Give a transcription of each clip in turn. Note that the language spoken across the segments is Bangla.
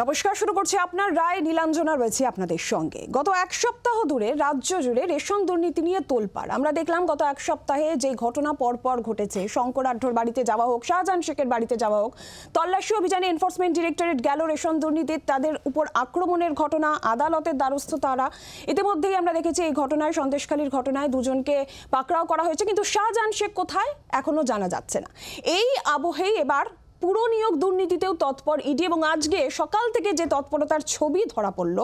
নমস্কার, শুরু করছি আপনার রায়। নীলাঞ্জনা রয়েছে আপনাদের সঙ্গে। গত এক সপ্তাহ ধরে রাজ্য জুড়ে রেশন দুর্নীতি নিয়ে তোলপাড়। আমরা দেখলাম গত এক সপ্তাহে যে ঘটনা পরপর ঘটেছে, শঙ্কর আঢ্যর বাড়িতে যাওয়া হোক, শাহজাহান শেখের বাড়িতে যাওয়া হোক, তল্লাশি অভিযানে এনফোর্সমেন্ট ডিরেক্টরেট গেল রেশন দুর্নীতির, তাদের উপর আক্রমণের ঘটনা, আদালতের দ্বারস্থ তারা। ইতিমধ্যেই আমরা দেখেছি এই ঘটনায়, সন্দেশখালীর ঘটনায় দুজনকে পাকড়াও করা হয়েছে, কিন্তু শাহজাহান শেখ কোথায় এখনো জানা যাচ্ছে না। এই আবহেই এবার পুরো নিয়োগ দুর্নীতিতেও তৎপর ইডি, এবং আজকে সকাল থেকে যে তৎপরতার ছবি ধরা পড়ল,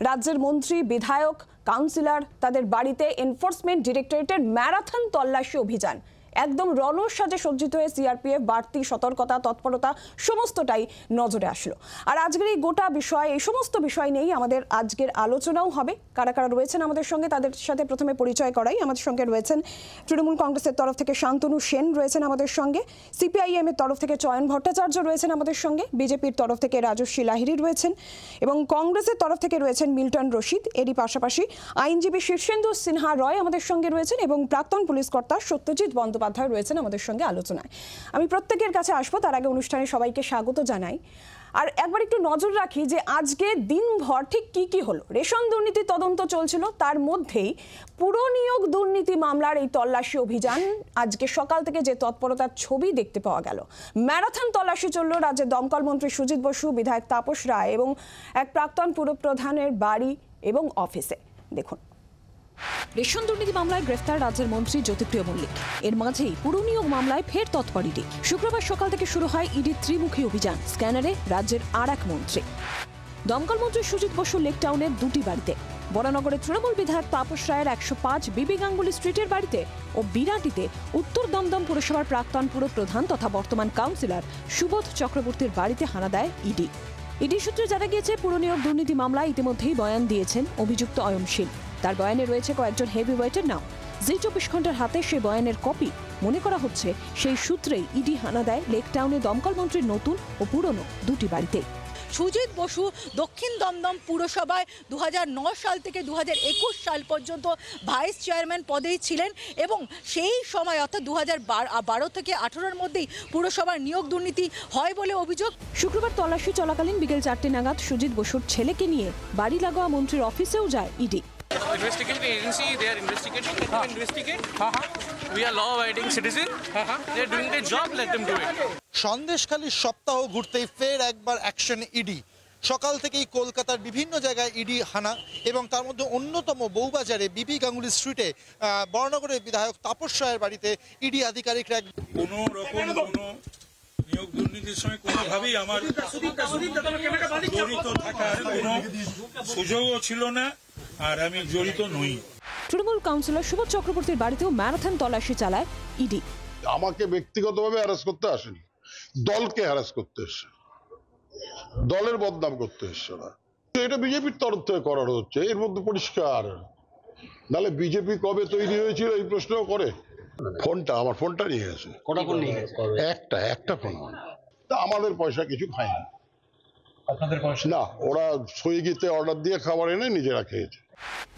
রাজ্যের মন্ত্রী, বিধায়ক, কাউন্সিলর, তাদের বাড়িতে এনফোর্সমেন্ট ডিরেক্টরেটের ম্যারাথন তল্লাশি অভিযান। একদম রণসাজে সজ্জিত হয়ে সিআরপিএফ, বাড়তি সতর্কতা, তৎপরতা সমস্তটাই নজরে আসলো। আর আজকের এই গোটা বিষয়, এই সমস্ত বিষয় নিয়েই আমাদের আজকের আলোচনাও হবে। কারা কারা রয়েছেন আমাদের সঙ্গে তাদের সাথে প্রথমে পরিচয় করাই। আমাদের সঙ্গে রয়েছেন তৃণমূল কংগ্রেসের তরফ থেকে শান্তনু সেন রয়েছেন আমাদের সঙ্গে, সিপিআইএম এর তরফ থেকে চয়ন ভট্টাচার্য রয়েছেন আমাদের সঙ্গে, বিজেপির তরফ থেকে রাজস্বী লাহিড়ী রয়েছেন, এবং কংগ্রেসের তরফ থেকে রয়েছেন মিল্টন রশিদ। এরই পাশাপাশি আইনজীবী শীর্ষেন্দু সিনহা রয় আমাদের সঙ্গে রয়েছেন, এবং প্রাক্তন পুলিশ কর্তা সত্যজিৎ বন্দ্যোপাধ্যায় রয়েছেন আমাদের সঙ্গে আলোচনায়। আমি প্রত্যেকের কাছে আসবো, তার আগে অনুষ্ঠানে সবাইকে স্বাগত জানাই। আর একবার একটু নজর রাখি যে আজকে দিনভর ঠিক কি কি হলো। রেশন দুর্নীতি তদন্ত চলছিল, তার মধ্যেই পুরো নিয়োগ দুর্নীতি মামলার এই তল্লাশি অভিযান, আজকে সকাল থেকে যে তৎপরতার ছবি দেখতে পাওয়া গেল। ম্যারাথন তল্লাশি চলল রাজ্যের দমকল মন্ত্রী সুজিত বসু, বিধায়ক তাপস রায় এবং এক প্রাক্তন পুরপ্রধানের বাড়ি এবং অফিসে। দেখুন, রেশন দুর্নীতি মামলায় গ্রেফতার রাজ্যের মন্ত্রী জ্যোতিপ্রিয় মল্লিক। এর মাঝেই পুরো নিয়োগ মামলায় ফের তৎপর ইডি। শুক্রবার সকাল থেকে শুরু হয় ইডির ত্রিমুখী অভিযান। স্ক্যানারে রাজ্যের আর এক মন্ত্রী, দমকল মন্ত্রী সুজিত বসু লেকটাউনের দুটি বাড়িতে, বরানগরের তৃণমূল বিধায়ক তাপস রায়ের ১০৫ বিবি গাঙ্গুলি স্ট্রিটের বাড়িতে ও বিরাটিতে উত্তর দমদম পুরসভার প্রাক্তন পুরপ্রধান তথা বর্তমান কাউন্সিলর সুবোধ চক্রবর্তীর বাড়িতে হানা দেয় ইডি। ইডি সূত্রে জানা গিয়েছে, পুরো নিয়োগ দুর্নীতি মামলায় ইতিমধ্যেই বয়ান দিয়েছেন অভিযুক্ত অয়নশীল। তার বয়ানে রয়েছে কয়েকজন হেভি ওয়েটের নাম। জি24 ঘন্টার হাতে সেই বয়ানের কপি। মনে করা হচ্ছে সেই সূত্রেই ইডি হানা দেয় লেকটাউনে দমকল মন্ত্রীর নতুন ও পুরনো দুটি বাড়িতে। সুজিত বসু দক্ষিণ দমদম পুরসভায় 2009 সাল থেকে 2021 সাল পর্যন্ত ভাইস চেয়ারম্যান পদেই ছিলেন, এবং সেই সময় অর্থাৎ 2012 থেকে 18-এর মধ্যেই পুরসভার নিয়োগ দুর্নীতি হয় বলে অভিযোগ। শুক্রবার তল্লাশি চলাকালীন বিকেল 4টে নাগাদ সুজিত বসুর ছেলেকে নিয়ে বাড়ি লাগোয়া মন্ত্রীর অফিসেও যায় ED. Investigative agency, they are investigating. Let them investigate. We are law-abiding citizen. They are doing their job. Let them do it. সন্দেশখালীর সপ্তাহ ঘুরতেই ফের একবার অ্যাকশন ইডি। সকাল থেকেই কলকাতার বিভিন্ন জায়গায় ইডি হানা, এবং তার মধ্যে অন্যতম বউবাজারে বিবি গাঙ্গুলি স্ট্রিটে বরানগরের বিধায়ক তাপস রায়ের বাড়িতে ইডি আধিকারিকরা কোনো রকম কোনো নিয়োগ দুর্নীতির সঙ্গে কোনোভাবেই আমার জড়িত থাকার কোনো সুযোগও ছিল না, আর আমি জড়িত নই। তৃণমূল কাউন্সিলর সুবোধ চক্রবর্তীর বাড়িতেও ম্যারাথন তল্লাশি চালায় ইডি। আমাকে ব্যক্তিগতভাবে হ্যারাস করতে আসেনি, দলকে হ্যারাস করতে এসছে, দলের বদনাম করতে এসছে না। এটা বিজেপির তরফ থেকে করানো হচ্ছে, এর মধ্যে পরিষ্কার। নাহলে বিজেপি কবে তৈরি হয়েছিল এই প্রশ্নও করে। ফোনটা, আমার ফোনটা নিয়ে গেছে। কটা ফোন নিয়ে গেছে? একটা ফোন। আমাদের পয়সা কিছু খায়নি। আপনাদের পয়সা না, ওরা সুইগিতে অর্ডার দিয়ে খাবার এনে নিজেরা খেয়েছে।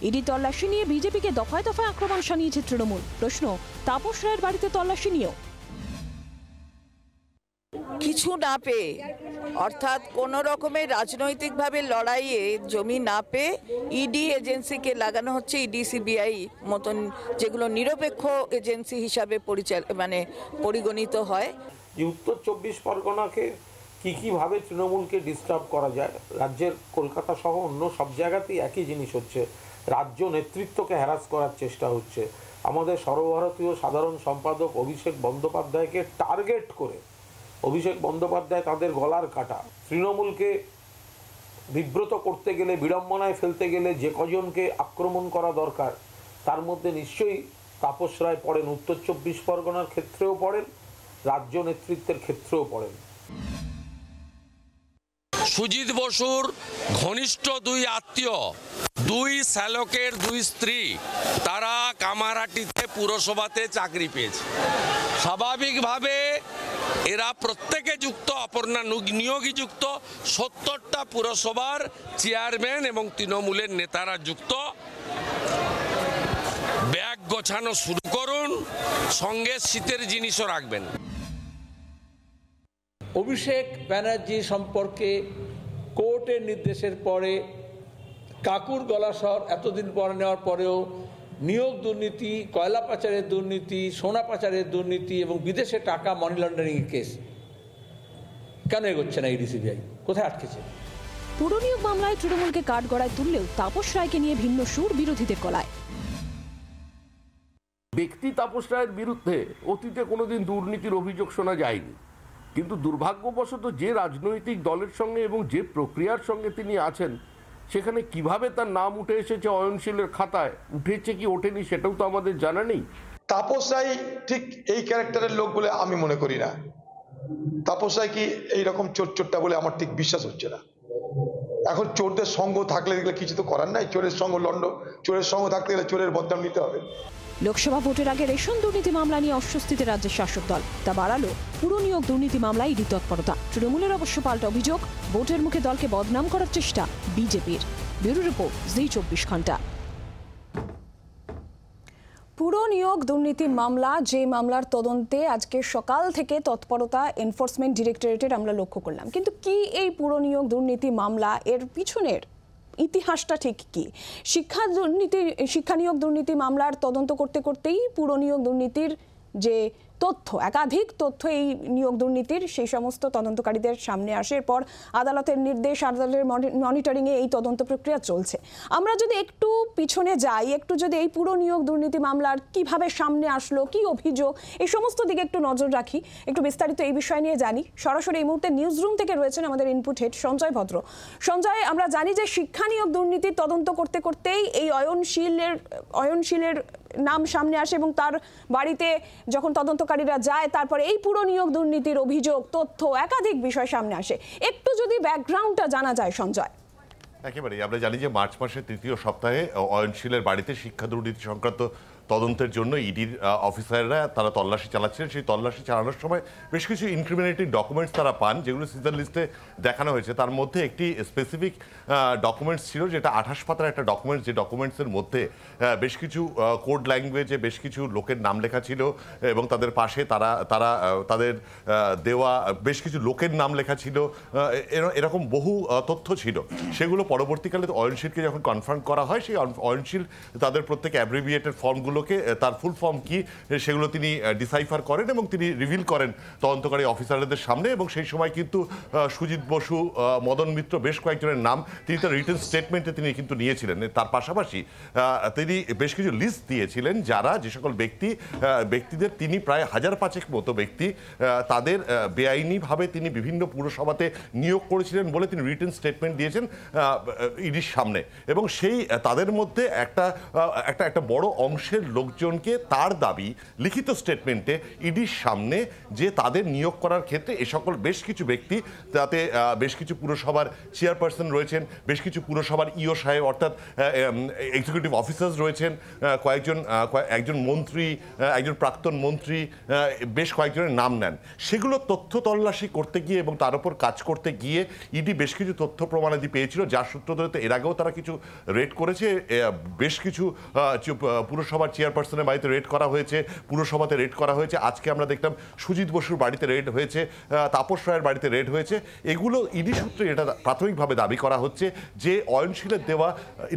ইডি তল্লাশি নিয়ে বিজেপিকে দফায় দফায় আক্রমণ শানিয়েছে তৃণমূল। প্রশ্ন, তাপস রায়ের বাড়িতে তল্লাশি নিয়েও কিছু না পেয়ে, অর্থাৎ কোনো রকমের রাজনৈতিকভাবে লড়াইয়ে জমি না পেয়ে ইডি এজেন্সিকে লাগানো হচ্ছে। ইডি সিবিআই মতন যেগুলো নিরপেক্ষ এজেন্সি হিসাবে পরিগণিত হয়। উত্তর 24 পরগনাকে কীভাবে তৃণমূলকে ডিস্টার্ব করা যায়, রাজ্যের কলকাতা সহ অন্য সব জায়গাতেই একই জিনিস হচ্ছে। রাজ্য নেতৃত্বকে হ্যারাস করার চেষ্টা হচ্ছে। আমাদের সর্বভারতীয় সাধারণ সম্পাদক অভিষেক বন্দ্যোপাধ্যায়কে টার্গেট করে, অভিষেক বন্দ্যোপাধ্যায় তাদের গলার কাটা। তৃণমূলকে বিব্রত করতে গেলে, বিড়ম্বনায় ফেলতে গেলে যে কজনকে আক্রমণ করা দরকার, তার মধ্যে নিশ্চয়ই তাপস রায় পড়েন। উত্তর 24 পরগনার ক্ষেত্রেও পড়েন, রাজ্য নেতৃত্বের ক্ষেত্রেও পড়েন। সুজিত বসুর ঘনিষ্ঠ দুই আত্মীয়, দুই শ্যালকের দুই স্ত্রী, তারা কামারহাটিতে পুরসভাতে চাকরি পেয়েছে। স্বাভাবিকভাবে এরা প্রত্যেকে যুক্ত, অপর্ণা নিয়োগী যুক্ত, 70টা পুরসভার চেয়ারম্যান এবং তৃণমূলের নেতারা যুক্ত। ব্যাগ গোছানো শুরু করুন, সঙ্গে শীতের জিনিসও রাখবেন। অভিষেক ব্যানার্জি সম্পর্কে কোর্টের নির্দেশের পরে কাকুর গলাস্বর এতদিন পরে নেওয়ার পরেও নিয়োগ দুর্নীতি, কয়লা পাচারের দুর্নীতি, সোনা পাচারের দুর্নীতি এবং বিদেশে টাকা মানি লন্ডারিং এর কেস কেন এগোচ্ছে না ইডি সিবিআই? কোথায় আটকেছে? পুরো নিয়োগ মামলায় তৃণমূলকে কাঠগড়ায় তুললেও তাপস রায়কে নিয়ে ভিন্ন সুর বিরোধীদের গলায়। ব্যক্তি তাপস রায়ের বিরুদ্ধে অতীতে কোনোদিন দুর্নীতির অভিযোগ শোনা যায়নি, কিন্তু দুর্ভাগ্যবশত যে রাজনৈতিক দলের সঙ্গে এবং যে প্রক্রিয়ার সঙ্গে তিনি আছেন সেখানে কিভাবে তার নাম উঠে এসেছে অয়নশীলের খাতায়, উঠেছে কি ওঠেনি সেটাও তো আমাদের জানা নেই। তাপস রায় ঠিক এই ক্যারেক্টারের লোক বলে আমি মনে করি না। তাপস রায় কি এইরকম চোরটা বলে আমার ঠিক বিশ্বাস হচ্ছে না। এখন চোরদের সঙ্গ থাকলে দেখলে কিছু তো করার নাই, চোরের সঙ্গ চোরের সঙ্গ থাকতে গেলে চোরের বদনাম নিতে হবে। লোকসভা ভোটের আগে রেশন দুর্নীতি মামলা নিয়ে অস্বস্তিতে রাজ্যের শাসক দল, তা বাড়ালো পুরো নিয়োগ দুর্নীতি মামলায় ইডি তৎপরতা। তৃণমূলের অবশ্য পাল্টা অভিযোগ, ভোটের মুখে দলকে বদনাম করার চেষ্টা বিজেপির। ব্যুরো রিপোর্ট, জি 24 ঘন্টা। পুরো নিয়োগ দুর্নীতি মামলা, যে মামলার তদন্তে আজকে সকাল থেকে তৎপরতা এনফোর্সমেন্ট ডিরেক্টরেটের আমরা লক্ষ্য করলাম, কিন্তু কি এই পুরো নিয়োগ দুর্নীতি মামলা, এর পিছনের ইতিহাসটা ঠিক কি? শিক্ষা নিয়োগ দুর্নীতি মামলার তদন্ত করতে করতেই পুরো নিয়োগ দুর্নীতির যে তথ্য, একাধিক তথ্য এই নিয়োগ দুর্নীতির, সেই সমস্ত তদন্তকারীদের সামনে আসে। এরপর আদালতের নির্দেশ, আদালতের মনিটরিংয়ে এই তদন্ত প্রক্রিয়া চলছে। আমরা যদি একটু পিছনে যাই, একটু যদি এই পুরো নিয়োগ দুর্নীতি মামলার কিভাবে সামনে আসলো, কি অভিযোগ, এই সমস্ত দিকে একটু নজর রাখি, একটু বিস্তারিত এই বিষয় নিয়ে জানি। সরাসরি এই মুহূর্তে নিউজ রুম থেকে রয়েছেন আমাদের ইনপুট হেড সঞ্জয় ভদ্র। সঞ্জয়, আমরা জানি যে শিক্ষা নিয়োগ দুর্নীতির তদন্ত করতে করতেই এই অয়নশীলের নাম সামনে আসে এবং তার বাড়িতে যখন তদন্তকারীরা যায় তারপরে এই পুরো নিয়োগ দুর্নীতির অভিযোগ, তথ্য, একাধিক বিষয় সামনে আসে। একটু যদি ব্যাকগ্রাউন্ডটা জানা যায় সঞ্জয়। একেবারেই, আমরা জানি যে মার্চ মাসের ৩য় সপ্তাহে অয়নশীলের বাড়িতে শিক্ষা দুর্নীতি সংক্রান্ত তদন্তের জন্য ইডির অফিসাররা তারা তল্লাশি চালাচ্ছিলেন। সেই তল্লাশি চালানোর সময় বেশ কিছু ইনক্রিমিনেটিং ডকুমেন্টস তারা পান, যেগুলো সিজার লিস্টে দেখানো হয়েছে। তার মধ্যে একটি স্পেসিফিক ডকুমেন্টস ছিল, যেটা 28 পাতার একটা ডকুমেন্টস, যে ডকুমেন্টসের মধ্যে বেশ কিছু কোড ল্যাঙ্গুয়েজে বেশ কিছু লোকের নাম লেখা ছিল এবং তাদের পাশে তাদের দেওয়া বেশ কিছু লোকের নাম লেখা ছিল। এরকম বহু তথ্য ছিল। সেগুলো পরবর্তীকালে অয়নশীলকে যখন কনফার্ম করা হয়, সেই অয়নশীল তাদের প্রত্যেক অ্যাব্রিভিয়েটেড ফর্মগুলো তার ফুল ফর্ম কি সেগুলো তিনি ডিসাইফার করেন এবং তিনি রিভিল করেন তদন্তকারী অফিসারদের সামনে। এবং সেই সময় কিন্তু সুজিত বসু, মদন মিত্র, বেশ কয়েকজনের নাম তিনি তার রিটেন স্টেটমেন্টে তিনি কিন্তু নিয়েছিলেন। তার পাশাপাশি তিনি বেশ কিছু লিস্ট দিয়েছিলেন যারা, যে সকল ব্যক্তিদের তিনি প্রায় 1005 মতো ব্যক্তি তাদের বেআইনিভাবে তিনি বিভিন্ন পুরসভাতে নিয়োগ করেছিলেন বলে তিনি রিটেন স্টেটমেন্ট দিয়েছেন ইডির সামনে। এবং সেই তাদের মধ্যে একটা বড় অংশের লোকজনকে তার দাবি লিখিত স্টেটমেন্টে ইডির সামনে যে তাদের নিয়োগ করার ক্ষেত্রে এ সকল বেশ কিছু ব্যক্তি, তাতে বেশ কিছু পুরসভার চেয়ারপারসন রয়েছেন, বেশ কিছু পুরসভার ইও সাহেব অর্থাৎ এক্সিকিউটিভ অফিসার্স রয়েছেন, একজন মন্ত্রী, একজন প্রাক্তন মন্ত্রী, বেশ কয়েকজনের নাম নেন। সেগুলো তথ্য তল্লাশি করতে গিয়ে এবং তার উপর কাজ করতে গিয়ে ইডি বেশ কিছু তথ্য প্রমাণাদি পেয়েছিল, যার সূত্র ধরে এর আগেও তারা কিছু রেড করেছে। বেশ কিছু পুরসভার চেয়ারপারসনের বাড়িতে রেড করা হয়েছে, পুরসভাতে রেড করা হয়েছে। আজকে আমরা দেখলাম সুজিত বসুর বাড়িতে রেড হয়েছে, তাপস রায়ের বাড়িতে রেড হয়েছে। এগুলো ইডি সূত্রে এটা প্রাথমিকভাবে দাবি করা হচ্ছে যে অয়নশীলের দেওয়া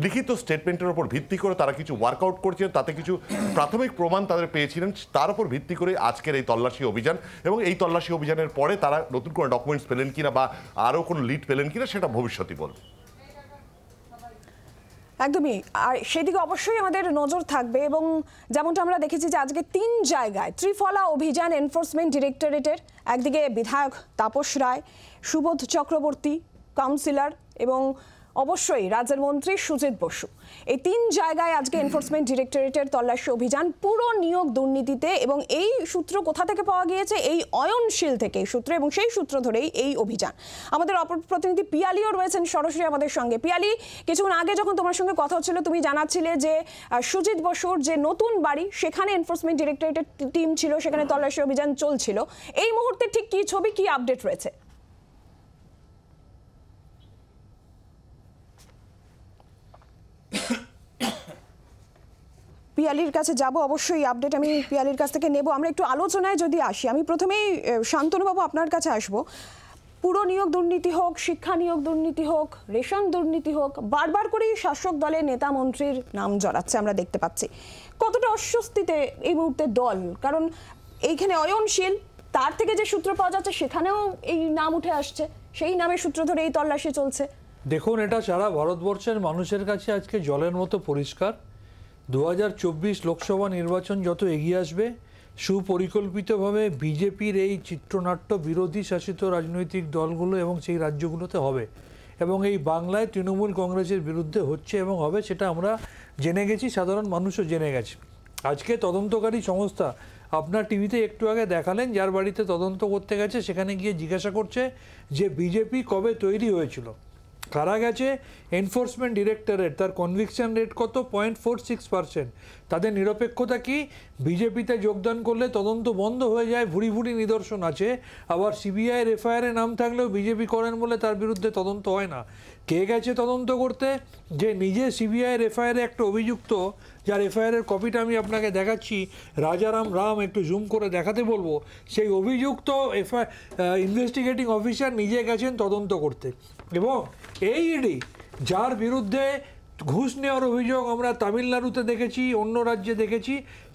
লিখিত স্টেটমেন্টের উপর ভিত্তি করে তারা কিছু ওয়ার্কআউট করছেন, তাতে কিছু প্রাথমিক প্রমাণ তাদের পেয়েছিলেন। তার উপর ভিত্তি করে আজকের এই তল্লাশি অভিযান, এবং এই তল্লাশি অভিযানের পরে তারা নতুন কোনো ডকুমেন্টস পেলেন কিনা বা আরও কোনো লিড পেলেন কিনা সেটা ভবিষ্যতই বলবে। একদমই, আর সেদিকে অবশ্যই আমাদের নজর থাকবে। এবং যেমনটা আমরা দেখেছি যে আজকে 3 জায়গায় ত্রিফলা অভিযান এনফোর্সমেন্ট ডিরেক্টরেটের, একদিকে বিধায়ক তাপস রায়, সুবোধ চক্রবর্তী কাউন্সিলর এবং অবশ্যই রাজ্যের মন্ত্রী সুজিত বসু, এই 3 জায়গায় আজকে এনফোর্সমেন্ট ডিরেক্টরেটের তল্লাশি অভিযান পুরো নিয়োগ দুর্নীতিতে। এবং এই সূত্র কোথা থেকে পাওয়া গিয়েছে? এই অয়নশীল থেকে সূত্র, এবং সেই সূত্র ধরেই এই অভিযান। আমাদের অপর প্রতিনিধি পিয়ালিও রয়েছেন সরাসরি আমাদের সঙ্গে। পিয়ালি, কিছুক্ষণ আগে যখন তোমার সঙ্গে কথা হচ্ছিল তুমি জানাচ্ছিলে যে সুজিত বসুর যে নতুন বাড়ি, সেখানে এনফোর্সমেন্ট ডিরেক্টরেটের টিম ছিল, সেখানে তল্লাশি অভিযান চলছিল। এই মুহূর্তে ঠিক কি ছবি, কি আপডেট রয়েছে? পিয়ালির কাছে যাব, অবশ্যই আপডেট আমি পিয়ালির কাছ থেকে নেব। আমরা একটু আলোচনায় যদি আসি, আমি প্রথমেই শান্তনুবাবু আপনার কাছে আসব। পুরো নিয়োগ দুর্নীতি হোক, শিক্ষা নিয়োগ দুর্নীতি হোক, রেশন দুর্নীতি হোক, বারবার করেই শাসক দলের নেতা মন্ত্রীর নাম জড়াচ্ছে আমরা দেখতে পাচ্ছি। কতটা অস্বস্তিতে এই মুহূর্তে দল, কারণ এইখানে অয়নশীল, তার থেকে যে সূত্র পাওয়া যাচ্ছে সেখানেও এই নাম উঠে আসছে, সেই নামের সূত্র ধরে এই তল্লাশি চলছে। দেখুন, এটা সারা ভারতবর্ষের মানুষের কাছে আজকে জলের মতো পরিষ্কার। 2024 লোকসভা নির্বাচন যত এগিয়ে আসবে, সুপরিকল্পিতভাবে বিজেপির এই চিত্রনাট্য বিরোধী শাসিত রাজনৈতিক দলগুলো এবং সেই রাজ্যগুলোতে হবে, এবং এই বাংলায় তৃণমূল কংগ্রেসের বিরুদ্ধে হচ্ছে এবং হবে, সেটা আমরা জেনে গেছি, সাধারণ মানুষও জেনে গেছে। আজকে তদন্তকারী সংস্থা আপনার টিভিতে একটু আগে দেখালেন, যার বাড়িতে তদন্ত করতে গেছে সেখানে গিয়ে জিজ্ঞাসা করছে যে বিজেপি কবে তৈরি হয়েছিল, কারা গেছে, এনফোর্সমেন্ট ডিরেক্টরেট, তার কনভিকশন রেট কত, 0.46%। তাদের নিরপেক্ষতা কি? বিজেপিতে যোগদান করলে তদন্ত বন্ধ হয়ে যায়, ভুরি ভুরি নিদর্শন আছে। আবার সিবিআইয়ের এফআইআরে নাম থাকলেও বিজেপি করেন বলে তার বিরুদ্ধে তদন্ত হয় না। কে গেছে তদন্ত করতে? যে নিজে সিবিআইয়ের এফআইআরে একটা অভিযুক্ত, যার এফআইআরের কপিটা আমি আপনাকে দেখাচ্ছি, রাজারাম রাম, একটু জুম করে দেখাতে বলবো, সেই অভিযুক্ত ইনভেস্টিগেটিং অফিসার নিজে গেছেন তদন্ত করতে। এবং এই ইডি, যার বিরুদ্ধে ঘুষ নেওয়ার অভিযোগ আমরা তামিলনাড়ুতে দেখেছি, অন্য রাজ্যে দেখেছি,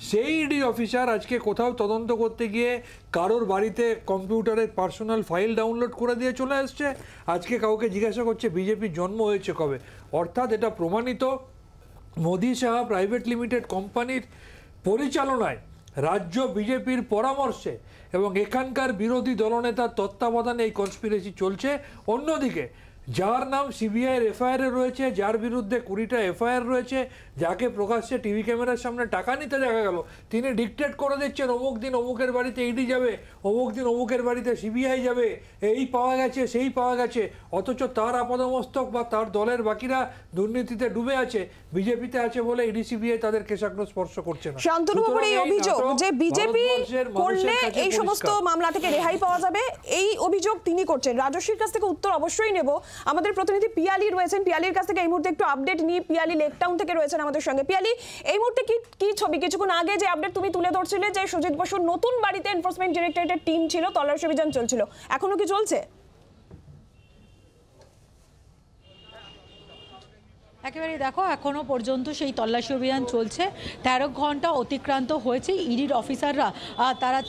সেই ইডি অফিসার আজকে কোথাও তদন্ত করতে গিয়ে কারোর বাড়িতে কম্পিউটারে পার্সোনাল ফাইল ডাউনলোড করে দিয়ে চলে আসছে। আজকে কাউকে জিজ্ঞাসা করছে বিজেপির জন্ম হয়েছে কবে। অর্থাৎ এটা প্রমাণিত, মোদি সাহা প্রাইভেট লিমিটেড কোম্পানির পরিচালনায়, রাজ্য বিজেপির পরামর্শে এবং এখানকার বিরোধী দলনেতার তত্ত্বাবধানে এই কনস্পিরেসি চলছে। অন্যদিকে যার নাম সিবিআইয়ের এফআইআরে রয়েছে, যার বিরুদ্ধে 20টা এফআইআর রয়েছে, যাকে প্রকাশ্যে টিভি ক্যামেরার সামনে টাকা নিতে দেখা গেল, তিনি ডিকটেট করে দিচ্ছেন অমুক দিন অমুকের বাড়িতে ইডি যাবে, অমুক দিন অমুকের বাড়িতে সিবিআই যাবে, এই পাওয়া গেছে সেই পাওয়া গেছে। অথচ তার আপাদমস্তক বা তার দলের বাকিরা দুর্নীতিতে ডুবে আছে, বিজেপিতে আছে বলে ইডি সিবিআই তাদের কেশাগ্র স্পর্শ করছে না। শান্তনুবাবুর এই অভিযোগ যে বিজেপি করলে এই সমস্ত মামলা থেকে রেহাই পাওয়া যাবে, এই অভিযোগ তিনি করছেন। রাজস্বীর কাছ থেকে উত্তর অবশ্যই নেব। আমাদের প্রতিনিধি পিয়ালি রয়েছেন, পিয়ালির কাছ থেকে এই মুহূর্তে একটু আপডেট নিয়ে, পিয়ালি লেক টাউন থেকে রয়েছেন আমাদের সঙ্গে। পিয়ালি, এই মুহূর্তে কি ছবি? কিছুক্ষণ আগে যে আপডেট তুমি তুলে ধরছিলে যে সুজিত বসুর নতুন বাড়িতে এনফোর্সমেন্ট ডিরেক্টরেটের টিম ছিল, তল্লাশি অভিযান চলছিল, এখনো কি চলছে? একেবারে দেখো, এখনো পর্যন্ত সেই তল্লাশি অভিযান চলছে। 13 ঘন্টা অতিক্রান্ত হয়েছে। ইডির অফিসাররা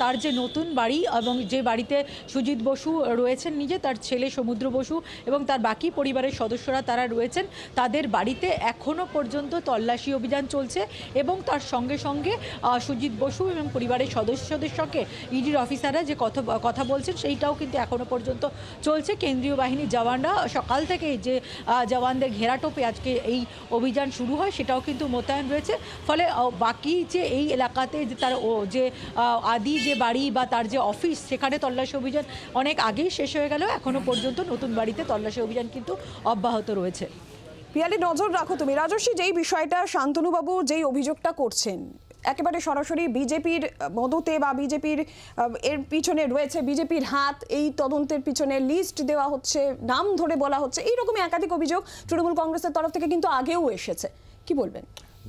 তার যে নতুন বাড়ি এবং যে বাড়িতে সুজিত বসু রয়েছেন নিজে, তার ছেলে সমুদ্র বসু এবং তার বাকি পরিবারের সদস্যরা তারা রয়েছেন, তাদের বাড়িতে এখনো পর্যন্ত তল্লাশি অভিযান চলছে। এবং তার সঙ্গে সঙ্গে সুজিত বসু এবং পরিবারের সদস্যদের সঙ্গে ইডির অফিসাররা যে কথা বলছেন সেইটাও কিন্তু এখনো পর্যন্ত চলছে। কেন্দ্রীয় বাহিনীর জওয়ানরা সকাল থেকে যে জওয়ানদের ঘেরাটোপে আজকে এই অভিযান শুরু হয় সেটাও কিন্তু মোতায়েন রয়েছে। ফলে বাকি যে এই এলাকাতে যে তার যে আদি যে বাড়ি বা তার যে অফিস, সেখানে তল্লাশি অভিযান অনেক আগেই শেষ হয়ে গেল, এখনো পর্যন্ত নতুন বাড়িতে তল্লাশি অভিযান কিন্তু অব্যাহত রয়েছে। পিয়ালি, নজর রাখো তুমি। রাজস্বী, যেই বিষয়টা শান্তনুবাবু যেই অভিযোগটা করছেন, একেবারে সরাসরি বিজেপির মদতে বা বিজেপির এর পিছনে রয়েছে, বিজেপির হাত, এই তদন্তের পিছনে লিস্ট দেওয়া হচ্ছে, নাম ধরে বলা হচ্ছে, এইরকমই একাধিক অভিযোগ তৃণমূল কংগ্রেসের তরফ থেকে কিন্তু আগেও এসেছে, কি বলবেন?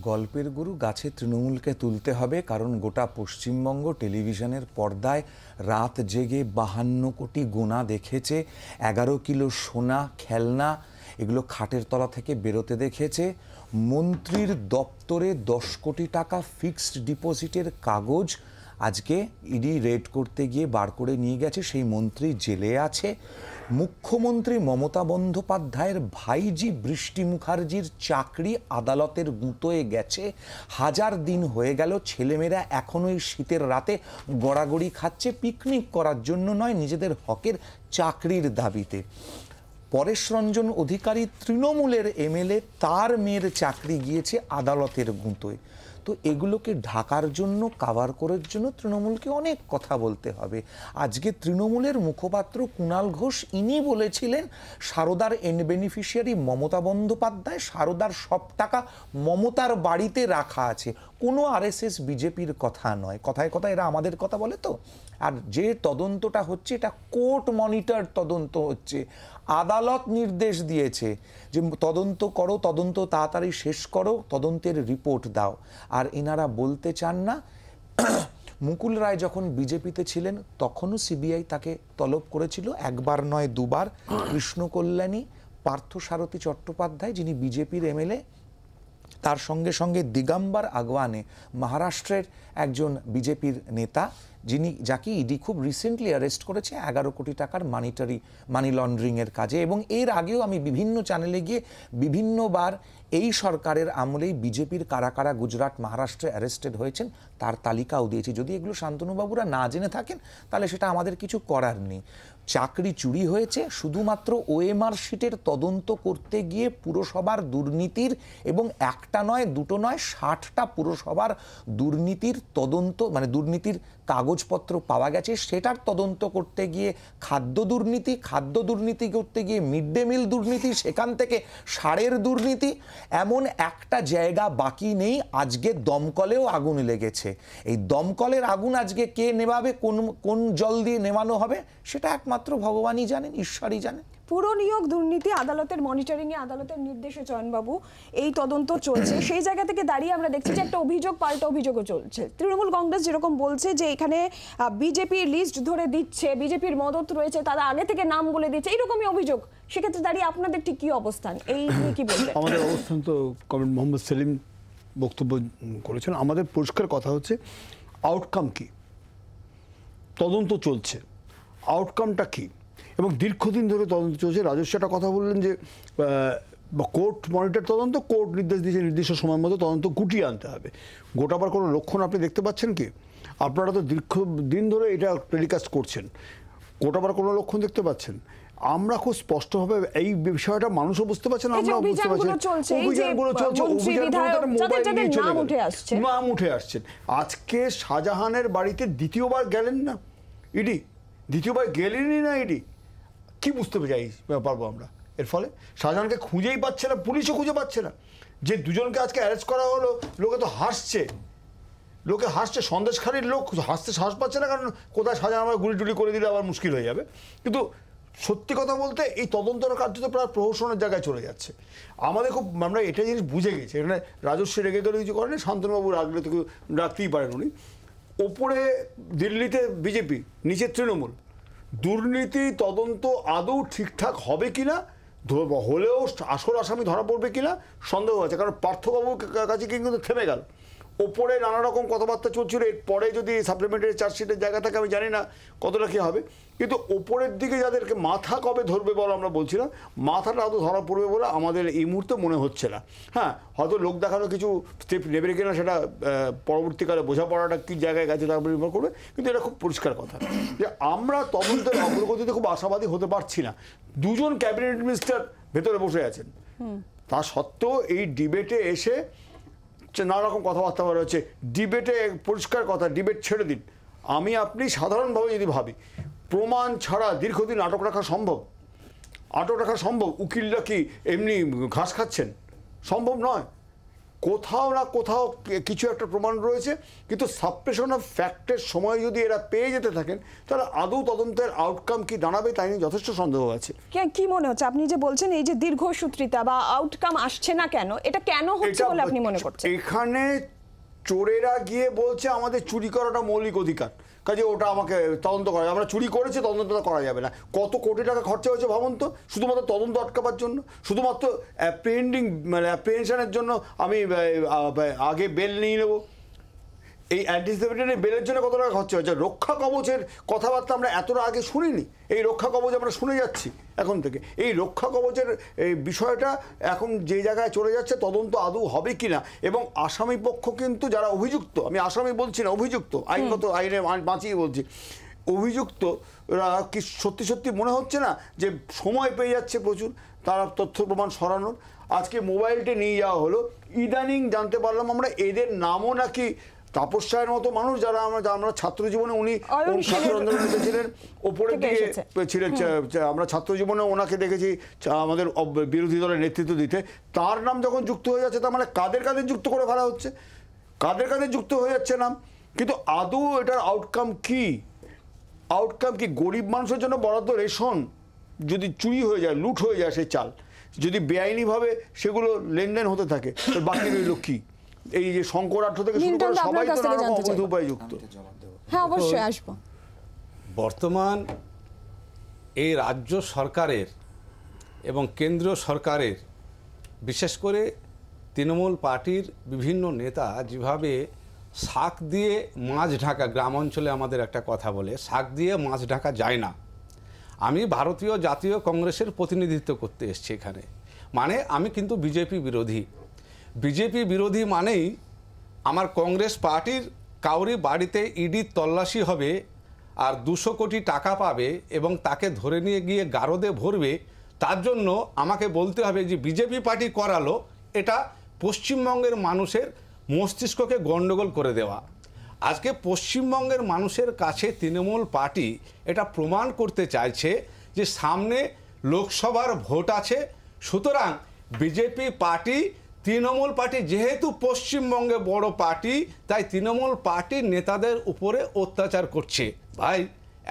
গল্পের গরু গাছে তৃণমূলকে তুলতে হবে, কারণ গোটা পশ্চিমবঙ্গ টেলিভিশনের পর্দায় রাত জেগে 52 কোটি গোনা দেখেছে, 11 কিলো সোনা খেলনা এগুলো খাটের তলা থেকে বেরোতে দেখেছে, মন্ত্রীর দপ্তরে 10 কোটি টাকা ফিক্সড ডিপোজিটের কাগজ আজকে ইডি রেড করতে গিয়ে বার করে নিয়ে গেছে, সেই মন্ত্রী জেলে আছে। মুখ্যমন্ত্রী মমতা বন্দ্যোপাধ্যায়ের ভাইজি বৃষ্টি মুখার্জির চাকরি আদালতের গুঁতোয় গেছে, 1000 দিন হয়ে গেল, ছেলেমেয়েরা এখনো এই শীতের রাতে গড়াগড়ি খাচ্ছে, পিকনিক করার জন্য নয়, নিজেদের হকের চাকরির দাবিতে। পরেশ রঞ্জন অধিকারী তৃণমূলের এমএলএ, তার মেয়ের চাকরি গিয়েছে আদালতের গুঁতোয়। তো এগুলোকে ঢাকার জন্য, কাভার করার জন্য তৃণমূলকে অনেক কথা বলতে হবে। আজকে তৃণমূলের মুখপাত্র কুণাল ঘোষ ইনি বলেছিলেন সারদার এন্ড বেনিফিশিয়ারি মমতা বন্দ্যোপাধ্যায়, সারদার সব টাকা মমতার বাড়িতে রাখা আছে, কোনো আরএসএস বিজেপির কথা নয়। কথায় কথায় এরা আমাদের কথা বলে তো। আর যে তদন্তটা হচ্ছে এটা কোর্ট মনিটর তদন্ত হচ্ছে, আদালত নির্দেশ দিয়েছে যে তদন্ত করো, তদন্ত তাড়াতাড়ি শেষ করো, তদন্তের রিপোর্ট দাও। আর এনারা বলতে চান না মুকুল রায় যখন বিজেপিতে ছিলেন তখনও সিবিআই তাকে তলব করেছিল, একবার নয় দুবার। কৃষ্ণ কল্যাণী, পার্থসারথী চট্টোপাধ্যায় যিনি বিজেপির এমএলএ, তার সঙ্গে সঙ্গে দিগম্বর আগওয়ানে মহারাষ্ট্রের একজন বিজেপির নেতা, যাকে ইডি খুব রিসেন্টলি অ্যারেস্ট করেছে 11 কোটি টাকার মানি লন্ডারিংয়ের কাজে। এবং এর আগেও আমি বিভিন্ন চ্যানেলে গিয়ে বিভিন্নবার এই সরকারের আমলেই বিজেপির কারা কারা গুজরাট মহারাষ্ট্রে অ্যারেস্টেড হয়েছেন তার তালিকাও দিয়েছি। যদি এগুলো শান্তনুবাবুরা না জেনে থাকেন তাহলে সেটা আমাদের কিছু করার নেই। চাকরি চুরি হয়েছে শুধুমাত্র ওএমআর শিটের তদন্ত করতে গিয়ে পুরসভার দুর্নীতির, এবং একটা নয় দুটো নয় 60টা পুরসভার দুর্নীতির তদন্ত, মানে দুর্নীতির কাগজপত্র পাওয়া গেছে। সেটার তদন্ত করতে গিয়ে খাদ্য দুর্নীতি করতে গিয়ে মিড ডে মিল দুর্নীতি, সেখান থেকে সারের দুর্নীতি, এমন একটা জায়গা বাকি নেই। আজকে দমকলেও আগুন লেগেছে। এই দমকলের আগুন আজকে কে নেভাবে, কোন জল দিয়ে নেভানো হবে সেটা একমাত্র ভগবানই জানেন, ঈশ্বরই জানেন। পুরো নিয়োগ দুর্নীতি আদালতের মনিটরিংয়ে, আদালতের নির্দেশে চয়নবাবু এই তদন্ত চলছে। সেই জায়গা থেকে দাঁড়িয়ে আমরা দেখছি যে একটা অভিযোগ পাল্টা অভিযোগও চলছে। তৃণমূল কংগ্রেস যেরকম বলছে যে এখানে বিজেপি লিস্ট ধরে দিচ্ছে, বিজেপির মদত রয়েছে, তারা আগে থেকে নাম বলে দিচ্ছে, এইরকমই অভিযোগ। সেক্ষেত্রে দাঁড়িয়ে আপনাদের ঠিক কি অবস্থান, এই নিয়ে কি বলবেন? আমাদের অবস্থান তো কমেন্ট মোহাম্মদ সেলিম বক্তব্য করেছেন। আমাদের পরিষ্কার কথা হচ্ছে আউটকাম কি, তদন্ত চলছে, আউটকামটা কি, এবং দীর্ঘদিন ধরে তদন্ত চলছে। রাজস্ব একটা কথা বললেন যে কোর্ট মনিটর তদন্ত, কোর্ট নির্দেশ দিয়েছে নির্দিষ্ট সময়ের মধ্যে তদন্ত গুটিয়ে আনতে হবে। গোটাবার কোনো লক্ষণ আপনি দেখতে পাচ্ছেন কি? আপনারা তো দীর্ঘদিন ধরে এটা টেলিকাস্ট করছেন, গোটাবার কোনো লক্ষণ দেখতে পাচ্ছেন? আমরা খুব স্পষ্টভাবে এই বিষয়টা মানুষও বুঝতে পারছেন, আমরা বুঝতে পারছি। অভিযানগুলো চলছে, নাম উঠে আসছেন। আজকে শাহজাহানের বাড়িতে দ্বিতীয়বার গেলেন না ইডি, দ্বিতীয়বার গেলেনই না ইডি। কি বুঝতে পারবো আমরা এর ফলে? শাহজাহানকে খুঁজেই পাচ্ছে না, পুলিশও খুঁজে পাচ্ছে না। যে দুজনকে আজকে অ্যারেস্ট করা হলো, লোকে তো হাসছে, সন্দেশখালীর লোক হাসতে সাহস পাচ্ছে না, কারণ কোথায় শাহজাহান আমার গুলি টুলি করে দিলে আবার মুশকিল হয়ে যাবে। কিন্তু সত্যি কথা বলতে এই তদন্তর কার্য তো প্রায় প্রহসনের জায়গায় চলে যাচ্ছে। আমরা এটা জিনিস বুঝে গেছি। এখানে রাজস্ব রেগে গেলে কিছু করেনি, শান্তনুবাবু রাখলে তো রাখতেই পারেন উনি। ওপরে দিল্লিতে বিজেপি, নিচে তৃণমূল। দুর্নীতি তদন্ত আদৌ ঠিকঠাক হবে কিনা, হলেও আসল আসামি ধরা পড়বে কিনা সন্দেহ আছে, কারণ পার্থবাবুর কাছে কিন্তু থেমে গেল। ওপরে নানা রকম কথাবার্তা চলছিল, এরপরে যদি সাপ্লিমেন্টারি চার্জশিটের জায়গা থাকে আমি জানি না কতটা কী হবে, কিন্তু ওপরের দিকে যাদেরকে মাথা কবে ধরবে বলে আমরা বলছিলাম, মাথাটা আদৌ ধরা পড়বে বলে আমাদের এই মুহূর্তে মনে হচ্ছে না। হ্যাঁ, হয়তো লোক দেখানো কিছু স্টেপ নেবে কিনা সেটা পরবর্তীকালে বোঝাপড়াটা কী জায়গায় গেছে তার উপর নির্ভর করবে, কিন্তু এটা খুব পরিষ্কার কথা যে আমরা তদন্তের অগ্রগতিতে খুব আশাবাদী হতে পারছি না। দুজন ক্যাবিনেট মিনিস্টার ভেতরে বসে আছেন, তা সত্ত্বেও এই ডিবেটে এসে নানা রকম কথাবার্তা বলা হচ্ছে। ডিবেটে পরিষ্কার কথা, ডিবেট ছেড়ে দিন। আপনি সাধারণভাবে যদি ভাবি, প্রমাণ ছাড়া দীর্ঘদিন আটক রাখা সম্ভব? উকিলরা কি এমনি ঘাস খাচ্ছেন? সম্ভব নয়। কোথাও না কোথাও কিছু একটা প্রমাণ রয়েছে, কিন্তু সাপ্রেশন অফ ফ্যাক্টের সময় যদি এরা পেয়ে যেতে থাকেন তাহলে আদৌ তদন্তের আউটকাম কি দাঁড়াবে তাই নিয়ে যথেষ্ট সন্দেহ আছে। কি মনে হচ্ছে, আপনি যে বলছেন এই যে দীর্ঘসূত্রিতা বা আউটকাম আসছে না কেন, এটা কেন হচ্ছে বলে আপনি মনে করছেন? এখানে চোরেরা গিয়ে বলছে আমাদের চুরি করাটা মৌলিক অধিকার, কাজে ওটা আমাকে তদন্ত করা, আমরা চুরি করেছি তদন্তটা করা যাবে না। কত কোটি টাকা খরচা হয়েছে ভাবুন তো, শুধুমাত্র তদন্ত আটকাবার জন্য, শুধুমাত্র অ্যাপ্রিহেনশনের জন্য আমি আগে বেল নিয়ে নেবো। এই অ্যান্টিসিপেটরি বেলের জন্য কত টাকা খরচা হয়েছে। রক্ষা কবচের কথাবার্তা আমরা এতটা আগে শুনিনি, এই রক্ষা কবচ আমরা শুনে যাচ্ছি এখন থেকে। এই রক্ষা কবচের এই বিষয়টা এখন যে জায়গায় চলে যাচ্ছে, তদন্ত আদৌ হবে কিনা, এবং আসামি পক্ষ কিন্তু যারা অভিযুক্ত, আমি আসামি বলছি না, অভিযুক্ত, আইনগত আইনে বাঁচিয়ে বলছি, অভিযুক্তরা কি সত্যি মনে হচ্ছে না যে সময় পেয়ে যাচ্ছে প্রচুর তারা তথ্য প্রমাণ সরানোর? আজকে মোবাইলটা নিয়ে যাওয়া হলো, ইদানিং জানতে পারলাম আমরা এদের নামও নাকি তাপস রায়ের মতো মানুষ, যারা আমরা ছাত্র জীবনে, উনি ছাত্র আন্দোলনে ছিলেন, ওপরের দিকে ছিলেন, আমরা ছাত্র জীবনে ওনাকে দেখেছি আমাদের বিরোধী দলের নেতৃত্ব দিতে। তার নাম যখন যুক্ত হয়ে যাচ্ছে, তার মানে কাদের যুক্ত করে ফেলা হচ্ছে, কাদের যুক্ত হয়ে যাচ্ছে নাম। কিন্তু আদৌ এটার আউটকাম কি? গরিব মানুষের জন্য বরাদ্দ রেশন যদি চুরি হয়ে যায়, লুট হয়ে যায়, সেই চাল যদি বেআইনিভাবে সেগুলো লেনদেন হতে থাকে, বাকি রইল কি? এই যে শঙ্করাঢ্য থেকে শুরু করে সবাই তো নানা রকম অবৈধ উপায়ে যুক্ত। হ্যাঁ অবশ্যই আসবো। বর্তমান এই রাজ্য সরকারের এবং কেন্দ্রীয় সরকারের বিশেষ করে তৃণমূল পার্টির বিভিন্ন নেতা যেভাবে শাক দিয়ে মাছ ঢাকা, গ্রাম অঞ্চলে আমাদের একটা কথা বলে, শাক দিয়ে মাছ ঢাকা যায় না। আমি ভারতীয় জাতীয় কংগ্রেসের প্রতিনিধিত্ব করতে এসেছি এখানে, মানে আমি কিন্তু বিজেপি বিরোধী। বিজেপি বিরোধী মানেই আমার কংগ্রেস পার্টির কাউরি বাড়িতে ইডির তল্লাশি হবে আর 200 কোটি টাকা পাবে এবং তাকে ধরে নিয়ে গিয়ে গারদে ভরবে, তার জন্য আমাকে বলতে হবে যে বিজেপি পার্টি করালো। এটা পশ্চিমবঙ্গের মানুষের মস্তিষ্ককে গণ্ডগোল করে দেওয়া। আজকে পশ্চিমবঙ্গের মানুষের কাছে তৃণমূল পার্টি এটা প্রমাণ করতে চাইছে যে সামনে লোকসভার ভোট আছে, সুতরাং বিজেপি পার্টি তৃণমূল পার্টি যেহেতু পশ্চিমবঙ্গে বড় পার্টি, তাই তৃণমূল পার্টির নেতাদের উপরে অত্যাচার করছে। ভাই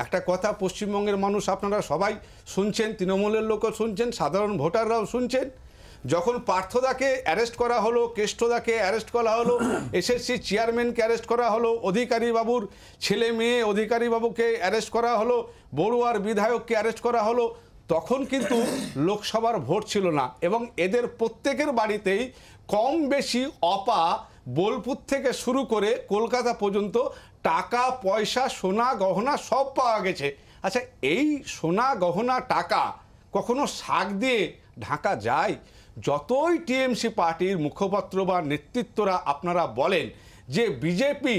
একটা কথা পশ্চিমবঙ্গের মানুষ আপনারা সবাই শুনছেন, তৃণমূলের লোকও শুনছেন, সাধারণ ভোটাররাও শুনছেন। যখন পার্থদাকে অ্যারেস্ট করা হলো, কেষ্টদাকে অ্যারেস্ট করা হলো, এসএসসি চেয়ারম্যানকে অ্যারেস্ট করা হলো, অধিকারী বাবুর ছেলে মেয়ে অধিকারী বাবুকে অ্যারেস্ট করা হলো, বড়ুয়ার বিধায়ককে অ্যারেস্ট করা হলো, তখন কিন্তু লোকসভার ভোট ছিল না এবং এদের প্রত্যেকের বাড়িতেই কম বেশি অপা বোলপুর থেকে শুরু করে কলকাতা পর্যন্ত টাকা পয়সা সোনা গহনা সব পাওয়া গেছে। আচ্ছা, এই সোনা গহনা টাকা কখনো শাক দিয়ে ঢাকা যায়? যতই টিএমসি পার্টির মুখপাত্র বা নেতৃত্বরা আপনারা বলেন যে বিজেপি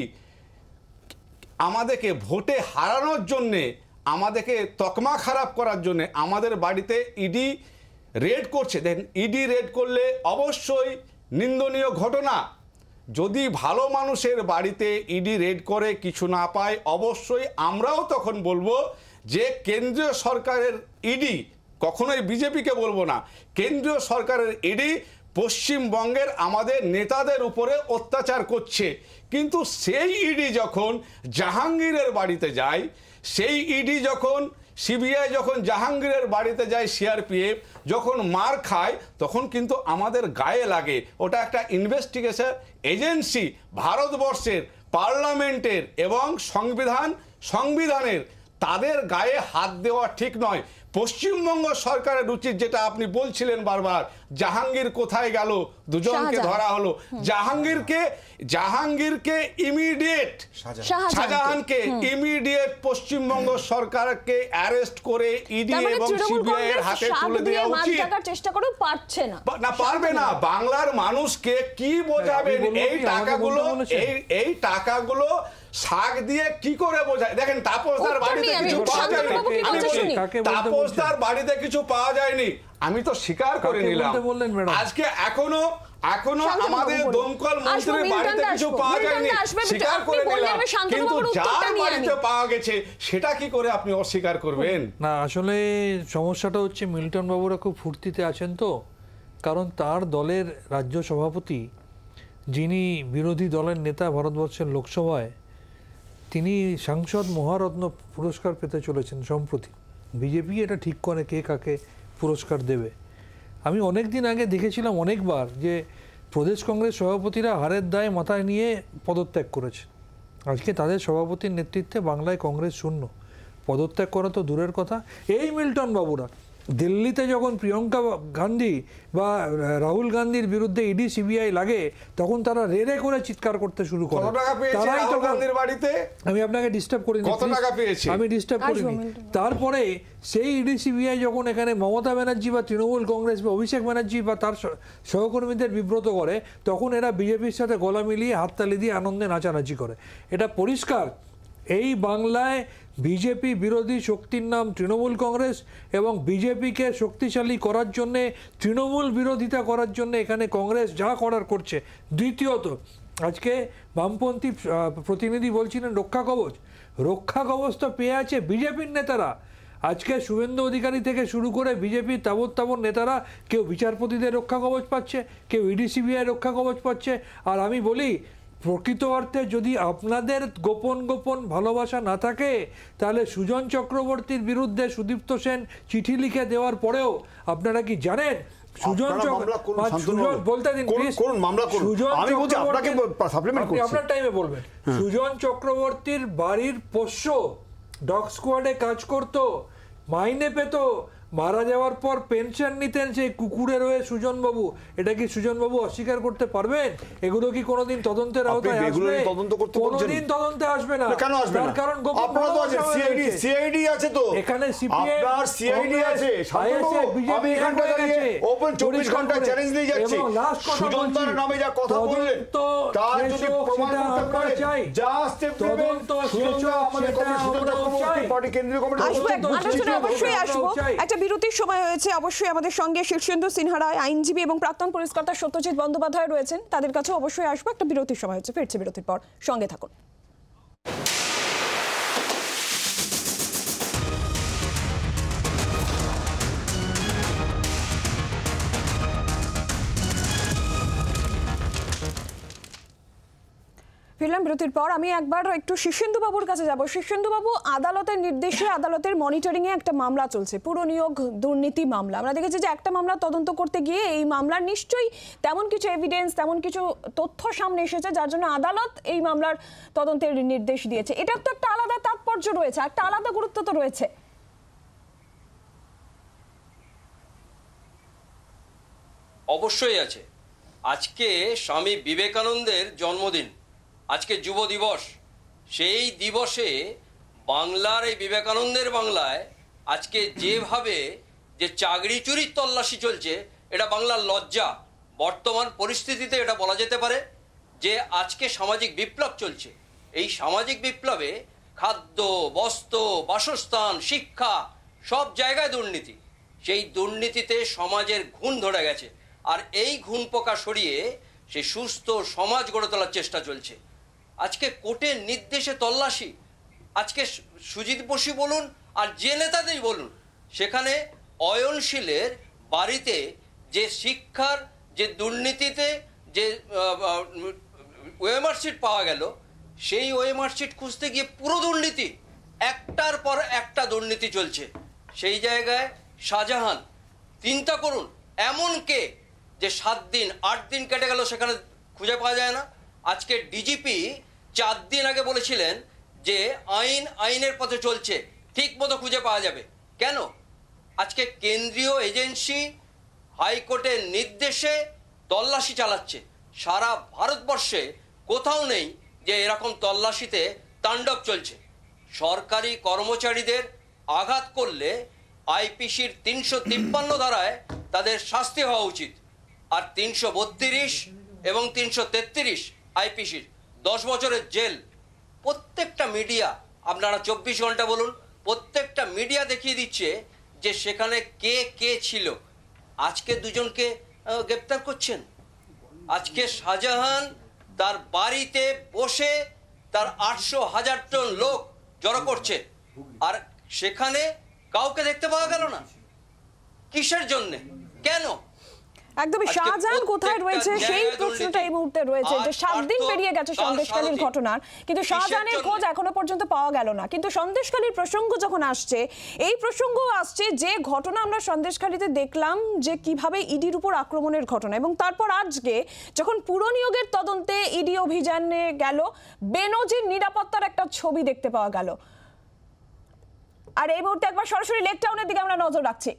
আমাদেরকে ভোটে হারানোর জন্যে, আমাদেরকে তকমা খারাপ করার জন্যে আমাদের বাড়িতে ইডি রেড করছে, দেখেন ইডি রেড করলে অবশ্যই নিন্দনীয় ঘটনা। যদি ভালো মানুষের বাড়িতে ইডি রেড করে কিছু না পায়, অবশ্যই আমরাও তখন বলবো যে কেন্দ্রীয় সরকারের ইডি, কখনোই বিজেপিকে বলবো না, কেন্দ্রীয় সরকারের ইডি পশ্চিমবঙ্গের আমাদের নেতাদের উপরে অত্যাচার করছে। কিন্তু সেই ইডি যখন জাহাঙ্গীরের বাড়িতে যায়, সেই ইডি যখন সিবিআই যখন জাহাঙ্গীরের বাড়িতে যায়, সিআরপিএফ যখন মার খায়, তখন কিন্তু আমাদের গায়ে লাগে। ওটা একটা ইনভেস্টিগেশন এজেন্সি, ভারতবর্ষের পার্লামেন্টের এবং সংবিধানের, তাদের গায়ে হাত দেওয়া ঠিক নয়। পশ্চিমবঙ্গ সরকারের উচিত, যেটা আপনি বলছিলেন বারবার, জাহাঙ্গীর কোথায় গেল, দুজনকে ধরা হলো, জাহাঙ্গীরকে ইমিডিয়েট, শাহজাহানকে ইমিডিয়েট পশ্চিমবঙ্গ সরকারকে অ্যারেস্ট করে ইডি এবং সিবিআই এর হাতে তুলে দেওয়া উচিত। চেষ্টা করেও পারছে না, না পারবে না। বাংলার মানুষকে কি বোঝাবেন? এই টাকাগুলো শাক দিয়ে কি করে বোঝায়? দেখেন তাপসদার বাড়িতে কিছু পাওয়া যায়নি, তাপসদার বাড়িতে কিছু পাওয়া যায়নি, আমি তো স্বীকার করে নিলাম। আজকে এখনো আমাদের দমকল মন্ত্রীর বাড়িতে কিছু পাওয়া যায়নি, স্বীকার করে নিলাম, কিন্তু যার বাড়িতে পাওয়া গেছে সেটা কি করে আপনি অস্বীকার করবেন? না, আসলে সমস্যাটা হচ্ছে মিল্টন বাবুরা খুব ফুর্তিতে আছেন তো, কারণ তার দলের রাজ্য সভাপতি, যিনি বিরোধী দলের নেতা ভারতবর্ষের লোকসভায়, তিনি সাংসদ মহারত্ন পুরস্কার পেতে চলেছেন সম্প্রতি। বিজেপি এটা ঠিক করে কে কাকে পুরস্কার দেবে। আমি অনেক দিন আগে দেখেছিলাম অনেকবার যে প্রদেশ কংগ্রেস সভাপতিরা হারের দায় মাথায় নিয়ে পদত্যাগ করেছে। আজকে তাদের সভাপতির নেতৃত্বে বাংলায় কংগ্রেস শূন্য। পদত্যাগ করা তো দূরের কথা, এই মিল্টন বাবুরা দিল্লিতে যখন প্রিয়াঙ্কা গান্ধী বা রাহুল গান্ধীর বিরুদ্ধে ইডি সিবিআই লাগে, তখন তারা রে করে চিৎকার করতে শুরু করে। আমি আপনাকে ডিস্টার্ব করিনি, আমি ডিস্টার্ব করিনি। তারপরে সেই ইডি সিবিআই যখন এখানে মমতা ব্যানার্জি বা তৃণমূল কংগ্রেস বা অভিষেক ব্যানার্জি বা তার সহকর্মীদের বিব্রত করে, তখন এরা বিজেপির সাথে গলা মিলিয়ে হাততালি দিয়ে আনন্দে নাচানাচি করে। এটা পরিষ্কার এই বাংলায় বিজেপি বিরোধী শক্তির নাম তৃণমূল কংগ্রেস, এবং বিজেপিকে শক্তিশালী করার জন্যে, তৃণমূল বিরোধিতা করার জন্য এখানে কংগ্রেস যা করার করছে। দ্বিতীয়ত, আজকে বামপন্থী প্রতিনিধি বলছিলেন রক্ষা কবচ তো পেয়ে আছে বিজেপির নেতারা। আজকে শুভেন্দু অধিকারী থেকে শুরু করে বিজেপির তাবৎ নেতারা, কেউ বিচারপতিদের রক্ষা কবচ পাচ্ছে, কেউ ইডি সিবিআই রক্ষা কবচ পাচ্ছে। আর আমি বলি, প্রকৃত অর্থে যদি আপনাদের গোপন ভালোবাসা না থাকে, তাহলে সুজন চক্রবর্তীর বিরুদ্ধে সুদীপ্ত সেন চিঠি লিখে দেওয়ার পরেও আপনারা কি জানেন সুজন বলতে দিন করুন, মামলা করুন। আমি বলছি আপনাকে সাপ্লিমেন্ট করছি, আপনার টাইমে বলবেন। সুজন চক্রবর্তীর বাড়ির পোষ্য ডগ স্কোয়াডে কাজ করত, মাইনে পেত, মারা যাওয়ার পর পেনশন নিতেন সেই কুকুরের হয়ে সুজন বাবু। এটা কি সুজন বাবু অস্বীকার করতে পারবেন? এগুলো কি কোনোদিন তদন্তের আওতায় আসবে? কোনোদিন তদন্তে আসবে না। কেন আসবে না? কারণ আপনারা তো আছে, সিআইডি আছে, তো এখানে সিপিএম আপনার সিআইডি আছে। আমি এখানটা দাঁড়িয়ে ওপেন 24 ঘন্টা চ্যালেঞ্জ দিয়ে যাচ্ছি, সুজনতার নামে যা কথা বললেন তার যদি প্রমাণ করতে পারে যা স্টেপ নেবেন, সুজনতা আমাদের পার্টি কেন্দ্রীয় কমিটি অবশ্যই আসবো। একটা বিরতির সময় হয়েছে, অবশ্যই আমাদের সঙ্গে শীর্ষেন্দু সিনহা রায় আইনজীবী এবং প্রাক্তন পরিষ্কার সত্যজিৎ বন্দ্যোপাধ্যায় রয়েছেন, তাদের কাছে অবশ্যই আসবো। একটা বিরতির সময় হচ্ছে, ফিরছে বিরতির পর, সঙ্গে থাকুন। ফিরলাম বিরতির পর। আমি একবার একটু শীর্ষেন্দু বাবুর কাছে যাব। শীর্ষেন্দু বাবু, আদালতের নির্দেশে আদালতের মনিটরিং এ একটা মামলা চলছে, পুরো নিয়োগ দুর্নীতি মামলা। আমরা দেখেছি যে একটা মামলা তদন্ত করতে গিয়ে এই মামলার নিশ্চয়ই তেমন কিছু এভিডেন্স, তেমন কিছু তথ্য সামনে এসেছে যার জন্য আদালত এই মামলার তদন্তের নির্দেশ দিয়েছে। এটার তো একটা আলাদা তাৎপর্য রয়েছে, একটা আলাদা গুরুত্ব তো রয়েছে। অবশ্যই আছে। আজকে স্বামী বিবেকানন্দের জন্মদিন, আজকে যুব দিবস। সেই দিবসে বাংলার, এই বিবেকানন্দের বাংলায় আজকে যেভাবে যে চাকরি চুরির তল্লাশি চলছে, এটা বাংলার লজ্জা। বর্তমান পরিস্থিতিতে এটা বলা যেতে পারে যে আজকে সামাজিক বিপ্লব চলছে। এই সামাজিক বিপ্লবে খাদ্য, বস্ত্র, বাসস্থান, শিক্ষা সব জায়গায় দুর্নীতি। সেই দুর্নীতিতে সমাজের ঘুণ ধরে গেছে, আর এই ঘুণ পোকা সরিয়ে সেই সুস্থ সমাজ গড়ে তোলার চেষ্টা চলছে। আজকে কোর্টের নির্দেশে তল্লাশি, আজকে সুজিত বসু বলুন আর যে নেতাদেরই বলুন, সেখানে অয়নশীলের বাড়িতে যে শিক্ষার যে দুর্নীতিতে যে ওএমআর শিট পাওয়া গেল, সেই ওএমআর শিট খুঁজতে গিয়ে পুরো দুর্নীতি, একটার পর একটা দুর্নীতি চলছে। সেই জায়গায় শাহজাহান, চিন্তা করুন, এমন কে যে 7 দিন 8 দিন কেটে গেল সেখানে খুঁজে পাওয়া যায় না। আজকে ডিজিপি 4 দিন আগে বলেছিলেন যে আইনের পথে চলছে, ঠিক মতো খুঁজে পাওয়া যাবে। কেন? আজকে কেন্দ্রীয় এজেন্সি হাইকোর্টের নির্দেশে তল্লাশি চালাচ্ছে। সারা ভারতবর্ষে কোথাও নেই যে এরকম তল্লাশিতে তাণ্ডব চলছে। সরকারি কর্মচারীদের আঘাত করলে আইপিসির 353 ধারায় তাদের শাস্তি হওয়া উচিত, আর 332 এবং 333 আইপিসির 10 বছরের জেল। প্রত্যেকটা মিডিয়া, আপনারা 24 ঘন্টা বলুন, প্রত্যেকটা মিডিয়া দেখিয়ে দিচ্ছে যে সেখানে কে কে ছিল। আজকে দুজনকে গ্রেপ্তার করছেন। আজকে শাহজাহান তার বাড়িতে বসে তার 800,000 জন লোক জড়ো করছে, আর সেখানে কাউকে দেখতে পাওয়া গেল না। কিসের জন্যে? কেন? একদমই শাহজাহান কোথায় রয়েছে সেই প্রশ্নটা এই মুহূর্তে রয়েছে, যে 7 দিন পেরিয়ে গেছে সন্দেশখালীর ঘটনার, কিন্তু শাহজাহানের খোঁজ এখনো পর্যন্ত পাওয়া গেল না। কিন্তু সন্দেশখালীর প্রসঙ্গ যখন আসছে, এই প্রসঙ্গ আসছে যে ঘটনা আমরা সন্দেশখালীতে দেখলাম, যে কিভাবে ইডির উপর আক্রমণের ঘটনা, এবং তারপর আজকে যখন পুরো নিয়োগের তদন্তে ইডি অভিযানে গেল, বেনজির নিরাপত্তার একটা ছবি দেখতে পাওয়া গেল। আর এই মুহূর্তে একবার সরাসরি লেক টাউনের দিকে আমরা নজর রাখছি।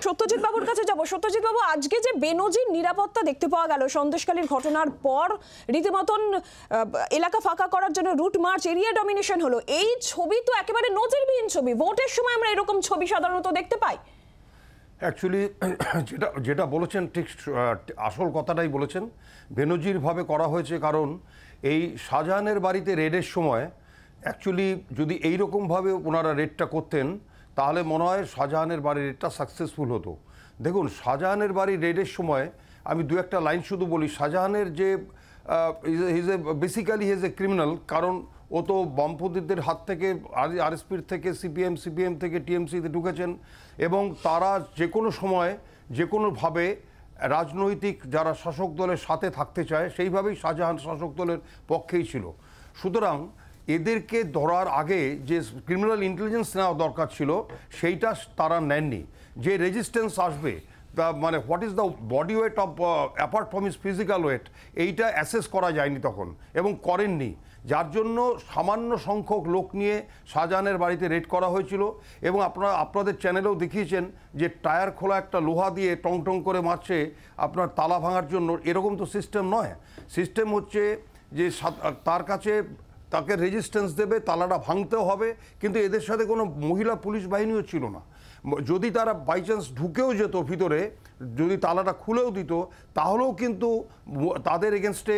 সত্যজিৎ বাবুর কাছে যাব। সত্যজিৎ বাবু, আজকে যে বেনজির নিরাপত্তা দেখতে পাওয়া গেল সন্দেশখালীর ঘটনার পর, রীতিমতন এলাকা ফাঁকা করার জন্য রুট মার্চ, এরিয়া ডমিনেশন হলো, এই ছবি তো একেবারে নজিরবিহীন ছবি। ভোটের সময় আমরা এরকম ছবি সাধারণত দেখতে পাই। অ্যাকচুয়ালি যেটা বলেছেন ঠিক আসল কথাটাই বলেছেন। বেনজিরভাবে করা হয়েছে, কারণ এই শাহজাহানের বাড়িতে রেডের সময় অ্যাকচুয়ালি যদি এইরকমভাবে ওনারা রেডটা করতেন তাহলে মনে হয় শাহজাহানের বাড়ির রেডটা সাকসেসফুল হতো। দেখুন, শাহজাহানের বাড়ির রেডের সময় আমি দু একটা লাইন শুধু বলি। শাহজাহানের যে বেসিক্যালি হিজ এ ক্রিমিনাল, কারণ ও তো বামপন্থীদের হাত থেকে আরএসপির থেকে সিপিএম থেকে টিএমসিতে ঢুকেছেন এবং তারা যে কোনো সময় যে কোনোভাবে রাজনৈতিক যারা শাসক দলের সাথে থাকতে চায় সেইভাবেই শাহজাহান শাসক দলের পক্ষেই ছিল। সুতরাং এদেরকে ধরার আগে যে ক্রিমিনাল ইন্টেলিজেন্স নেওয়া দরকার ছিল সেইটা তারা নেননি। যে রেজিস্ট্যান্স আসবে, মানে what is the body weight of apart from is physical weight, এইটা অ্যাসেস করা যায়নি তখন এবং করেননি, যার জন্য সামান্য সংখ্যক লোক নিয়ে শাহজাহানের বাড়িতে রেড করা হয়েছিল। এবং আপনাদের চ্যানেলেও দেখিয়েছেন যে টায়ার খোলা একটা লোহা দিয়ে টং টং করে মারছে আপনার তালা ভাঙার জন্য। এরকম তো সিস্টেম নয়। সিস্টেম হচ্ছে যে তার কাছে তাকে রেজিস্ট্যান্স দেবে, তালাটা ভাঙতেও হবে, কিন্তু এদের সাথে কোনো মহিলা পুলিশ বাহিনীও ছিল না। যদি তারা বাই চান্স ঢুকেও যেত ভিতরে, যদি তালাটা খুলেও দিত, তাহলেও কিন্তু তাদের এগেনস্টে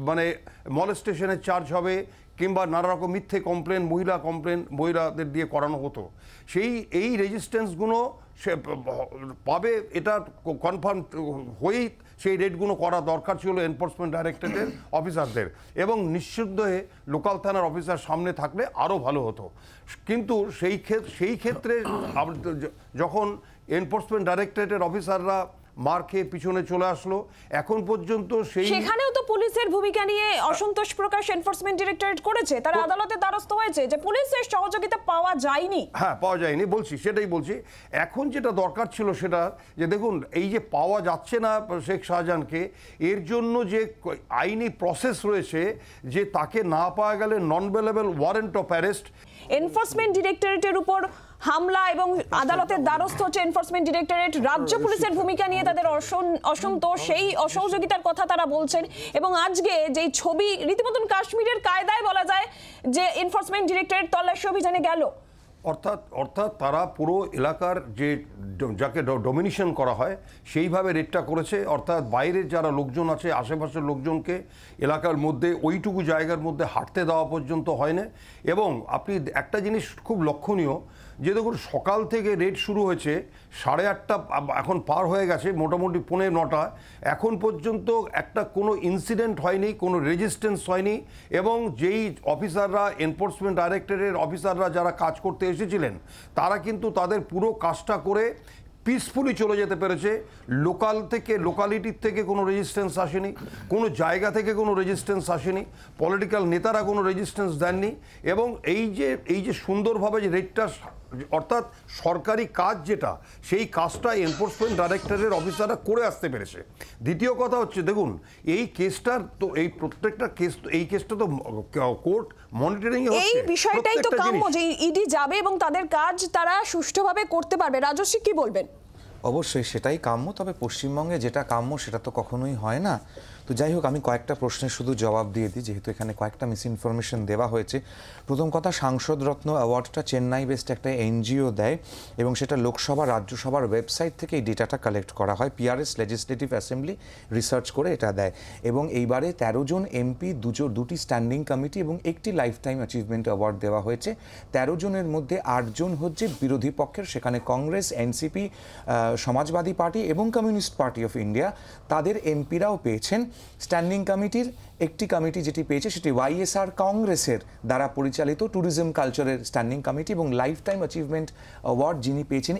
মানে মলেস্টেশনের চার্জ হবে কিংবা নানা রকম মিথ্যে কমপ্লেন, মহিলাদের দিয়ে করানো হতো। এই রেজিস্ট্যান্সগুলো সে পাবে, এটা কনফার্ম হয়েই সেই রেডগুলো করা দরকার ছিল এনফোর্সমেন্ট ডাইরেক্টরেটের অফিসারদের, এবং নিঃসন্দেহে লোকাল থানার অফিসার সামনে থাকলে আরও ভালো হতো। কিন্তু সেই ক্ষেত্রে যখন এনফোর্সমেন্ট ডাইরেক্টরেটের অফিসাররা মার খেয়ে পিছনে চলে আসলো, এখন পর্যন্ত সেখানেও তো পুলিশের ভূমিকা নিয়ে অসন্তোষ প্রকাশ এনফোর্সমেন্ট ডিরেক্টরেট করেছে, তারা আদালতের দ্বারস্থ হয়েছে যে পুলিশের সহযোগিতা পাওয়া যায়নি। হ্যাঁ, পাওয়া যায়নি বলছি, সেটাই বলছি। এখন যেটা দরকার ছিল সেটা যে দেখুন, এই যে পাওয়া যাচ্ছে না শেখ শাহজাহানকে, এর জন্য যে আইনি প্রসেস রয়েছে, যে তাকে না পাওয়া গেলে non bailable warrant of arrest. Enforcement ডিরেক্টরেটের উপর হামলা এবং আদালতের দ্বারস্থ হচ্ছে এনফোর্সমেন্ট ডিরেক্টরেট। রাজ্য পুলিশের ভূমিকা নিয়ে তাদের অসন্তোষ, সেই অসহযোগিতার কথা তারা বলছেন। এবং আজকে যেই ছবি রীতিমতন কাশ্মীরের কায়দায় বলা যায় যে এনফোর্সমেন্ট ডিরেক্টরেট তল্লাশি অভিযানে গেল, অর্থাৎ তারা পুরো এলাকার যে যাকে ডমিনেশন করা হয় সেইভাবে রেডটা করেছে। অর্থাৎ বাইরের যারা লোকজন আছে, আশেপাশের লোকজনকে এলাকার মধ্যে ওইটুকু জায়গার মধ্যে হাঁটতে দেওয়া পর্যন্ত হয় না। এবং আপনি একটা জিনিস খুব লক্ষণীয়, যে দেখুন সকাল থেকে রেড শুরু হয়েছে, 8:30 এখন পার হয়ে গেছে, মোটামুটি 8:45, এখন পর্যন্ত একটা কোনো ইনসিডেন্ট হয়নি, কোনো রেজিস্ট্যান্স হয়নি। এবং যেই অফিসাররা এনফোর্সমেন্ট ডাইরেক্টরেটের অফিসাররা যারা কাজ করতে এসেছিলেন, তারা কিন্তু তাদের পুরো কাজটা করে পিসফুলি চলে যেতে পেরেছে। লোকালিটির থেকে কোনো রেজিস্ট্যান্স আসেনি, কোনো জায়গা থেকে কোনো রেজিস্ট্যান্স আসেনি, পলিটিক্যাল নেতারা কোনো রেজিস্ট্যান্স দেননি। এবং এই যে সুন্দরভাবে যে রেডটা, অর্থাৎ সরকারি কাজ যেটা, সেই কাজটা এনফোর্সমেন্ট ডাইরেক্টরেটের অফিসাররা করে আসতে পেরেছে। দ্বিতীয় কথা হচ্ছে, দেখুন এই কেসটার তো এই প্রত্যেকটা কেস, এই কেসটা তো কোর্ট মনিটরিং এ হচ্ছে। এই বিষয়টাই তো কাম্য যে ইডি যাবে এবং তাদের কাজ তারা সুষ্ঠুভাবে করতে পারবে। রাজস্বী কি বলবেন? অবশ্যই সেটাই কাম্য, তবে পশ্চিমবঙ্গে যেটা কাম্য সেটা তো কখনোই হয় না। তো যাই হোক, আমি কয়েকটা প্রশ্নের শুধু জবাব দিয়ে দিই, যেহেতু এখানে কয়েকটা মিসইনফরমেশন দেওয়া হয়েছে। প্রথম কথা, সাংসদ রত্ন অ্যাওয়ার্ডটা চেন্নাই বেসড একটা এনজিও দেয় এবং সেটা লোকসভা রাজ্যসভার ওয়েবসাইট থেকে এই ডেটাটা কালেক্ট করা হয়। পিআরএস লেজিসলেটিভ অ্যাসেম্বলি রিসার্চ করে এটা দেয়। এবং এইবারে 13 জন এমপি, দুটি স্ট্যান্ডিং কমিটি এবং একটি লাইফ টাইম অ্যাচিভমেন্ট অ্যাওয়ার্ড দেওয়া হয়েছে। 13 জনের মধ্যে 8 জন হচ্ছে বিরোধী পক্ষের, সেখানে কংগ্রেস, এনসিপি, সমাজবাদী পার্টি এবং কমিউনিস্ট পার্টি অফ ইন্ডিয়া, তাদের এমপিরাও পেয়েছেন। স্ট্যান্ডিং কমিটির একটি কমিটি যেটি পেয়েছে সেটি ওয়াইএসআর কংগ্রেসের দ্বারা পরিচালিত ট্যুরিজম কালচারের স্ট্যান্ডিং কমিটি। এবং লাইফ টাইম অ্যাচিভমেন্ট অ্যাওয়ার্ড যিনি পেয়েছেন,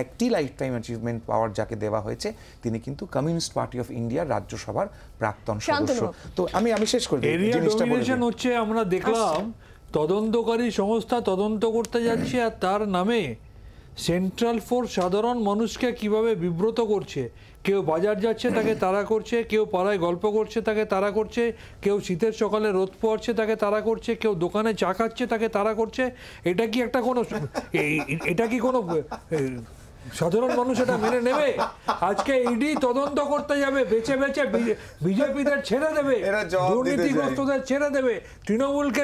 একটি লাইফ টাইম অ্যাচিভমেন্ট পাওয়ার যাকে দেওয়া হয়েছে, তিনি কিন্তু কমিউনিস্ট পার্টি অফ ইন্ডিয়ার রাজ্যসভার প্রাক্তন সদস্য। তো আমি শেষ করি। এরিয়া ডমিনেশন হচ্ছে, আমরা দেখলাম তদন্তকারী সংস্থা তদন্ত করতে যাচ্ছে আর তার নামে সেন্ট্রাল ফোর্স সাধারণ মানুষকে কিভাবে বিব্রত করছে। কেউ বাজার যাচ্ছে তাকে তাড়া করছে, কেউ পাড়ায় গল্প করছে তাকে তাড়া করছে, কেউ শীতের সকালে রোদ পোয়াচ্ছে তাকে তাড়া করছে, কেউ দোকানে চা খাচ্ছে তাকে তাড়া করছে। এটা কি একটা কোনো সাধারণ মানুষ এটা মেনে নেবে? আজকে ইডি তদন্ত করতে যাবে, বেছে বেছে বিজেপিদের ছেড়ে দেবে, দুর্নীতিগ্রস্তদের ছেড়ে দেবে, তৃণমূলকে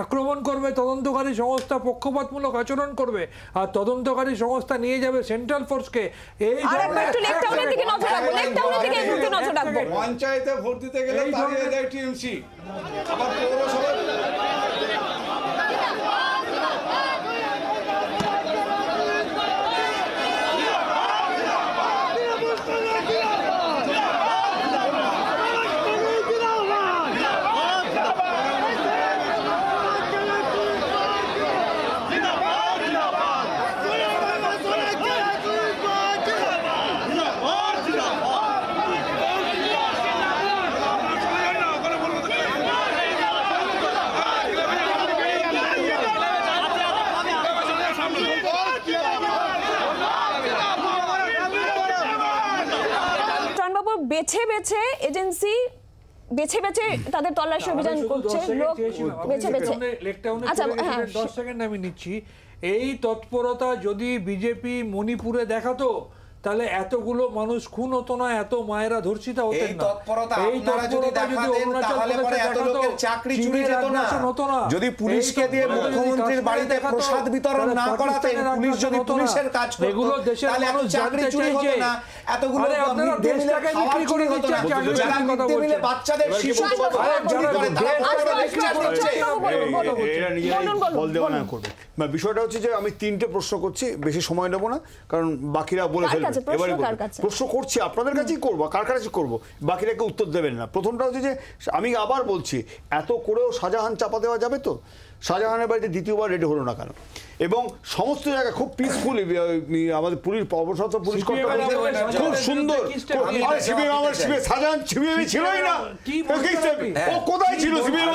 আক্রমণ করবে, তদন্তকারী সংস্থা পক্ষপাতমূলক আচরণ করবে, আর তদন্তকারী সংস্থা নিয়ে যাবে সেন্ট্রাল ফোর্সকে। এই পঞ্চায়েতে ভোট দিতে গেলে তাড়িয়ে দেয় টিএমসি, আবার পৌরসভা বেছে বেছে এজেন্সি বেছে বেছে তাদের তল্লাশি অভিযান করছে, লোক বেছে বেছে। আচ্ছা 10 সেকেন্ড আমি নিচ্ছি। এই তৎপরতা যদি বিজেপি মণিপুরে দেখাতো তাহলে এতগুলো মানুষ খুন হতো না, এত মায়েরা ধর্ষিতা হতেন না। এই তৎপরতা যদি অরুণাচল প্রদেশে দেখাতো চাকরি চুরি যেত না, হতো না। যদি পুলিশকে দিয়ে মুখ্যমন্ত্রীর বাড়িতে প্রসাদ বিতরণ না করাতেন, পুলিশ যদি পুলিশের কাজ করত, এগুলো দেশের মানুষ চাকরি চুরি হতো না, এতগুলো আপনারা দেশটাকে বিক্রি করে দিচ্ছেন, যারা কথা বলছেন বাচ্চাদের শিশু চুরি করে তারা বিষয়টা হচ্ছে যে আমি 3টে প্রশ্ন করছি, বেশি সময় নেব না কারণ বাকিরা বলে ফেলবে। এবারে প্রশ্ন করছি আপনাদের কাছেই করবো, কার কাছে করবো, বাকিরাকে উত্তর দেবেন না। প্রথমটা হচ্ছে যে আমি আবার বলছি, এত করেও শাহজাহান চাপা দেওয়া যাবে তো? শাহজাহানের বাড়িতে দ্বিতীয়বার রেডি হলো না কেন? এবং সমস্ত জায়গায় খুব পিসফুলি আমাদের পুলিশ অবসর পুলিশ খুব সুন্দর। শাহজাহান সিবিএম ছিলই না, ও কোথায় ছিল? সিবিএম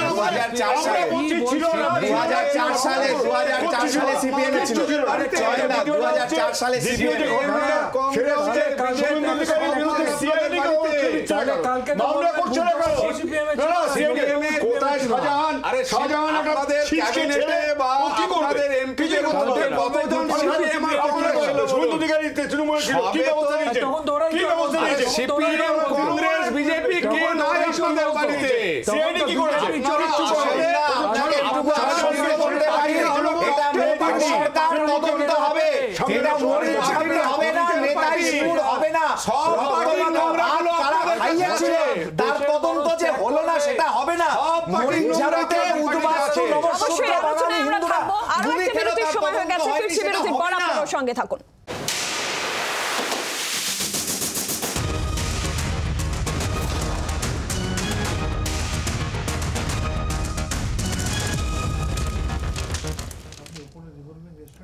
কংগ্রেস বিজেপি কে নয় আপনাদের বাড়িতে সিআইডি কি করেছে? সরকার তদন্ত হবে, এটা মোদি চাকরি হবে না, নেতাই সুর হবে না, সব তার তদন্ত যে হলো না সেটা হবে না। মোদি চাকরিতে উদ্বাস্তু নবসূত্র বাঙালি হিন্দুরা গুলি কেন তার তদন্ত হয়নি সেটা হবে না। সঙ্গে থাকুন।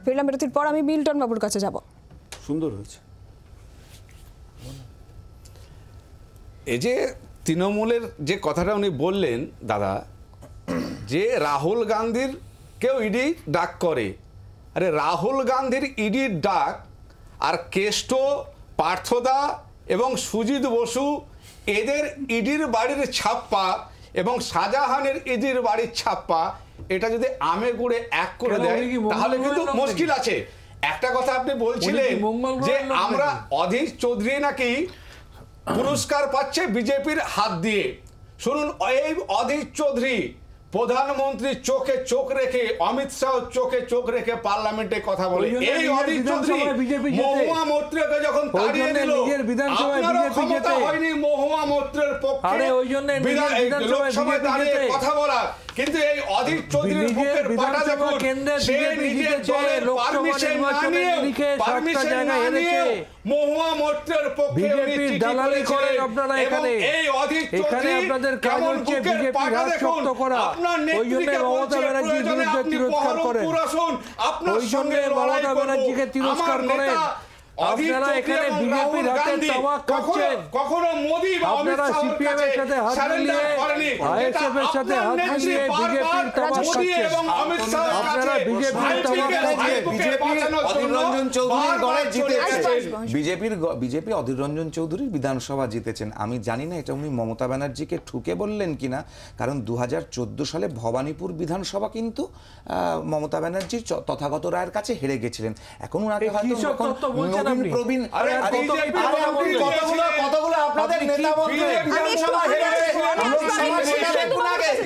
ফিরলাম বিরতির পর, আমি মিল্টন বাবুর কাছে যাব। সুন্দর হয়েছে। এই যে তৃণমূলের যে কথাটা উনি বললেন দাদা, যে রাহুল গান্ধীর কেউ ইডি ডাক করে, আরে রাহুল গান্ধীর ইডির ডাক আর কেষ্ট, পার্থদা এবং সুজিত বসু এদের ইডির বাড়ির ছাপ্পা এবং শাহজাহানের ইডির বাড়ির ছাপ্পা, এটা যদি আমে গুড়ে এক করে দেয় তাহলে কিন্তু মুশকিল আছে। একটা কথা আপনি বলছিলেন যে আমরা অধীর চৌধুরী নাকি পুরস্কার পাচ্ছে বিজেপির হাত দিয়ে। শুনুন, এই অধীর চৌধুরী প্রধানমন্ত্রীর চোখে চোখ রেখে, অমিত শাহ চোখে চোখ রেখে পার্লামেন্টে কথা বলে। এই অধীর চৌধুরী মহুয়া মৈত্রকে যখন তাড়িয়ে দিল, আপনারও ক্ষমতা হয়নি মহুয়া মৈত্রের পক্ষে লোকসভায় দাঁড়িয়ে কথা বলা। কিন্তু এই অধীর চৌধুরীর বুকের পাটা দেখুন, সে নিজের দলের পারমিশন না নিয়ে মহুয়া মৈত্রের পক্ষে উনি চিঠি লিখেছিলেন। এবং এই অধীর চৌধুরী কেমন বুকের পাটা দেখুন, আপনার নেত্রীকে বলছে প্রয়োজনে আপনি বহরমপুর আসুন, আপনার সঙ্গে লড়াই করব। আমার নেতা আপনারা এখানে বিজেপির হাতে তামাক খাচ্ছেন, কখনো মোদি বা অমিত শাহের কাছে সারেন্ডার করেনি, আইএসএফের সাথে হাত মিলিয়ে বিজেপির তামাক খাচ্ছেন। আপনারা বিজেপির তামাক খাচ্ছেন। বিজেপি অধীর রঞ্জন চৌধুরীর বিধানসভা জিতেছেন। আমি জানি না এটা উনি মমতা ব্যানার্জিকে ঠুকে বললেন কিনা, কারণ 2014 সালে ভবানীপুর বিধানসভা কিন্তু মমতা ব্যানার্জির তথাগত রায়ের কাছে হেরে গেছিলেন। এখন ওনাকে হয়তো প্রবীণ কতগুলো আপনাদের নেতা মন্ত্রী বিধানসভা হেরেছে, লোকসভা হেরেছে,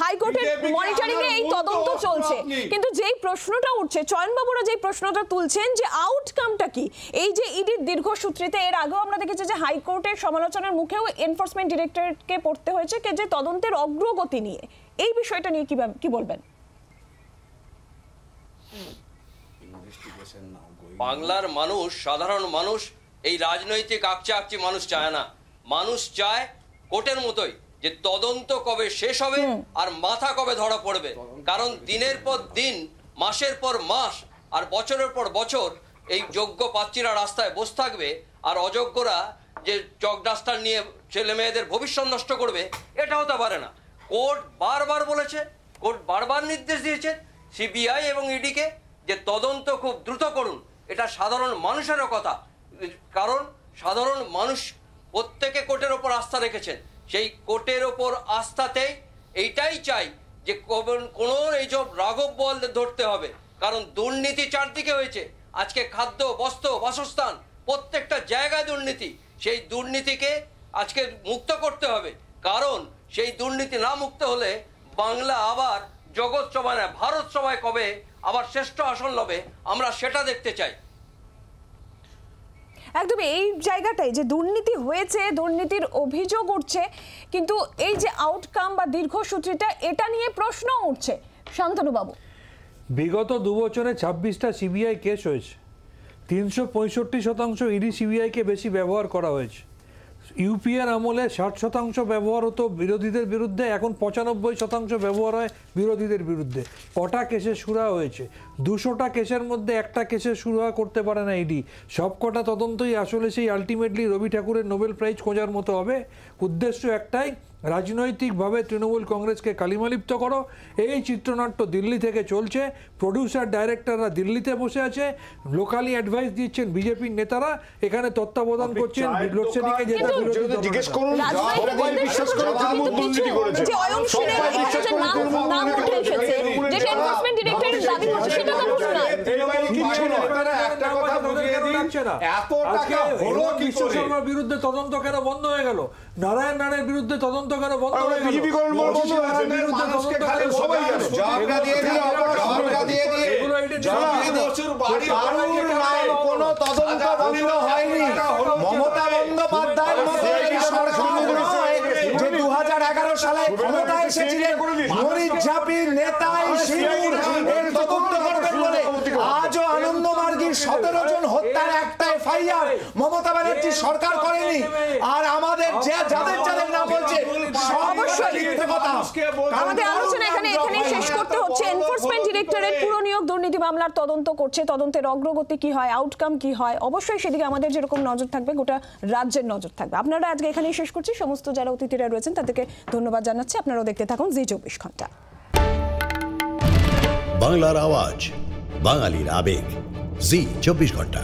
হাইকোর্টের মনিটরিং এ এই তদন্ত চলছে। কিন্তু যেই প্রশ্নটা উঠছে, চয়নবাবুরা যেই প্রশ্নটা তুলছেন যে আউটকামটা কি, এই যে ইডির দীর্ঘসূত্রিতে এর আগেও আমরা দেখেছি যে হাইকোর্টের সমালোচনার মুখেও এনফোর্সমেন্ট ডিরেক্টরেটকে পড়তে হয়েছে যে তদন্তের অগ্রগতি নিয়ে, এই বিষয়টা নিয়ে কি বলবেন? বাংলার মানুষ, সাধারণ মানুষ এই রাজনৈতিক আকচি মানুষ চায় না। মানুষ চায় কোর্টের মতোই যে তদন্ত কবে শেষ হবে আর মাথা কবে ধরা পড়বে। কারণ দিনের পর দিন, মাসের পর মাস আর বছরের পর বছর এই যোগ্য প্রার্থীরা রাস্তায় বসে থাকবে আর অযোগ্যরা যে চক ডাস্টার নিয়ে ছেলে মেয়েদের ভবিষ্যৎ নষ্ট করবে, এটা হতে পারে না। কোর্ট বারবার বলেছে, কোর্ট বারবার নির্দেশ দিয়েছে সিবিআই এবং ইডিকে যে তদন্ত খুব দ্রুত করুন। এটা সাধারণ মানুষেরও কথা, কারণ সাধারণ মানুষ প্রত্যেকে কোর্টের ওপর আস্থা রেখেছেন। সেই কোর্টের ওপর আস্থাতেই এইটাই চাই যে কোনো এইসব রাঘব বল ধরতে হবে, কারণ দুর্নীতি চারদিকে হয়েছে। আজকে খাদ্য, বস্ত্র, বাসস্থান প্রত্যেকটা জায়গায় দুর্নীতি। সেই দুর্নীতিকে আজকে মুক্ত করতে হবে, কারণ সেই দুর্নীতি না মুক্ত হলে বাংলা আবার জগৎ সভায় না ভারত সভায় কবে আবার শ্রেষ্ঠ আসন লবে, আমরা সেটা দেখতে চাই। একদম এই জায়গাটাই যে দুর্নীতি হয়েছে, দুর্নীতির অভিযোগ উঠছে, কিন্তু এই যে আউটকাম বা দীর্ঘসূত্রিতা এটা নিয়ে প্রশ্ন উঠছে। শান্তনুবাবু, বিগত 2 বছরে 26টা সিবিআই কেস হয়েছে, 365% ইডি সিবিআইকে বেশি ব্যবহার করা হয়েছে। ইউপিএর আমলে 60% ব্যবহার হতো বিরোধীদের বিরুদ্ধে, এখন 95% ব্যবহার হয় বিরোধীদের বিরুদ্ধে। কটা কেসে সুরা হয়েছে? 200টা কেসের মধ্যে একটা কেসে সুরা করতে পারে না ইডি। সব কটা তদন্তই আসলে সেই আলটিমেটলি রবি ঠাকুরের নোবেল প্রাইজ খোঁজার মতো হবে। উদ্দেশ্য একটাই, রাজনৈতিকভাবে তৃণমূল কংগ্রেসকে কালিমালিপ্ত করো। এই চিত্রনাট্য দিল্লি থেকে চলছে, প্রডিউসার ডাইরেক্টররা দিল্লিতে বসে আছে, লোকালি অ্যাডভাইস দিচ্ছেন বিজেপির নেতারা, এখানে তত্ত্বাবধান করছেন লোডশেডিংয়ে যেটা জিজ্ঞেস করুন সবাই বিশ্বাস করে তৃণমূল দুর্নীতি করেছে, সবাই বিশ্বাস করে নাম উঠে এসেছে, যে এনফোর্সমেন্ট ডিরেক্টরের দাবি করছে সেটা তো কিছু নয়। কিছু নয়, একটা কথা বুঝিয়ে দিন, এত টাকা হলো কি করে? শর্মার বিরুদ্ধে তদন্ত কেন বন্ধ হয়ে গেল? নারায়ণ রাণের বিরুদ্ধে তদন্ত কেন বন্ধ হয়ে গেল? বিজেপি করেন বন্ধ হয়েছে, মানুষকে খালি সবাই জানে জবাবটা দিয়ে দিয়ে জবাবটা দিয়ে দিয়ে বছর বাড়ি কোন তদন্ত বন্ধ হয়নি। মমতা বন্দ্যোপাধ্যায়ের মতো এই সরকার যে 2011 সালে ক্ষমতায় এসেছিলেন, মরিচঝাপির নেতাই সিঁদুর এর তদন্ত করবেন বলে আজও আনন্দমার্গীর 17 জন হত্যার একটা এফআইআর মমতা ব্যানার্জি সরকার করেনি। আর আমাদের যাদের যাদের নাম বলছে অবশ্যই আমাদের আলোচনা এখানেই শেষ করতে হচ্ছে। এনফোর্সমেন্ট ডিরেক্টরেট পুরো নিয়োগ দুর্নীতি মামলার তদন্ত করছে, তদন্তের অগ্রগতি কি হয়, আউটকাম কি হয়, অবশ্যই সেদিকে আমাদের যেরকম নজর থাকবে গোটা রাজ্যের নজর থাকবে। আপনারা আজকে এখানেই শেষ করছি। সমস্ত যারা অতিথিরা রয়েছেন তাদেরকে ধন্যবাদ জানাচ্ছি। আপনারাও দেখতে থাকুন জি 24 ঘন্টা। বাংলার আওয়াজ, বাঙালির আবেগ, জি 24 ঘন্টা।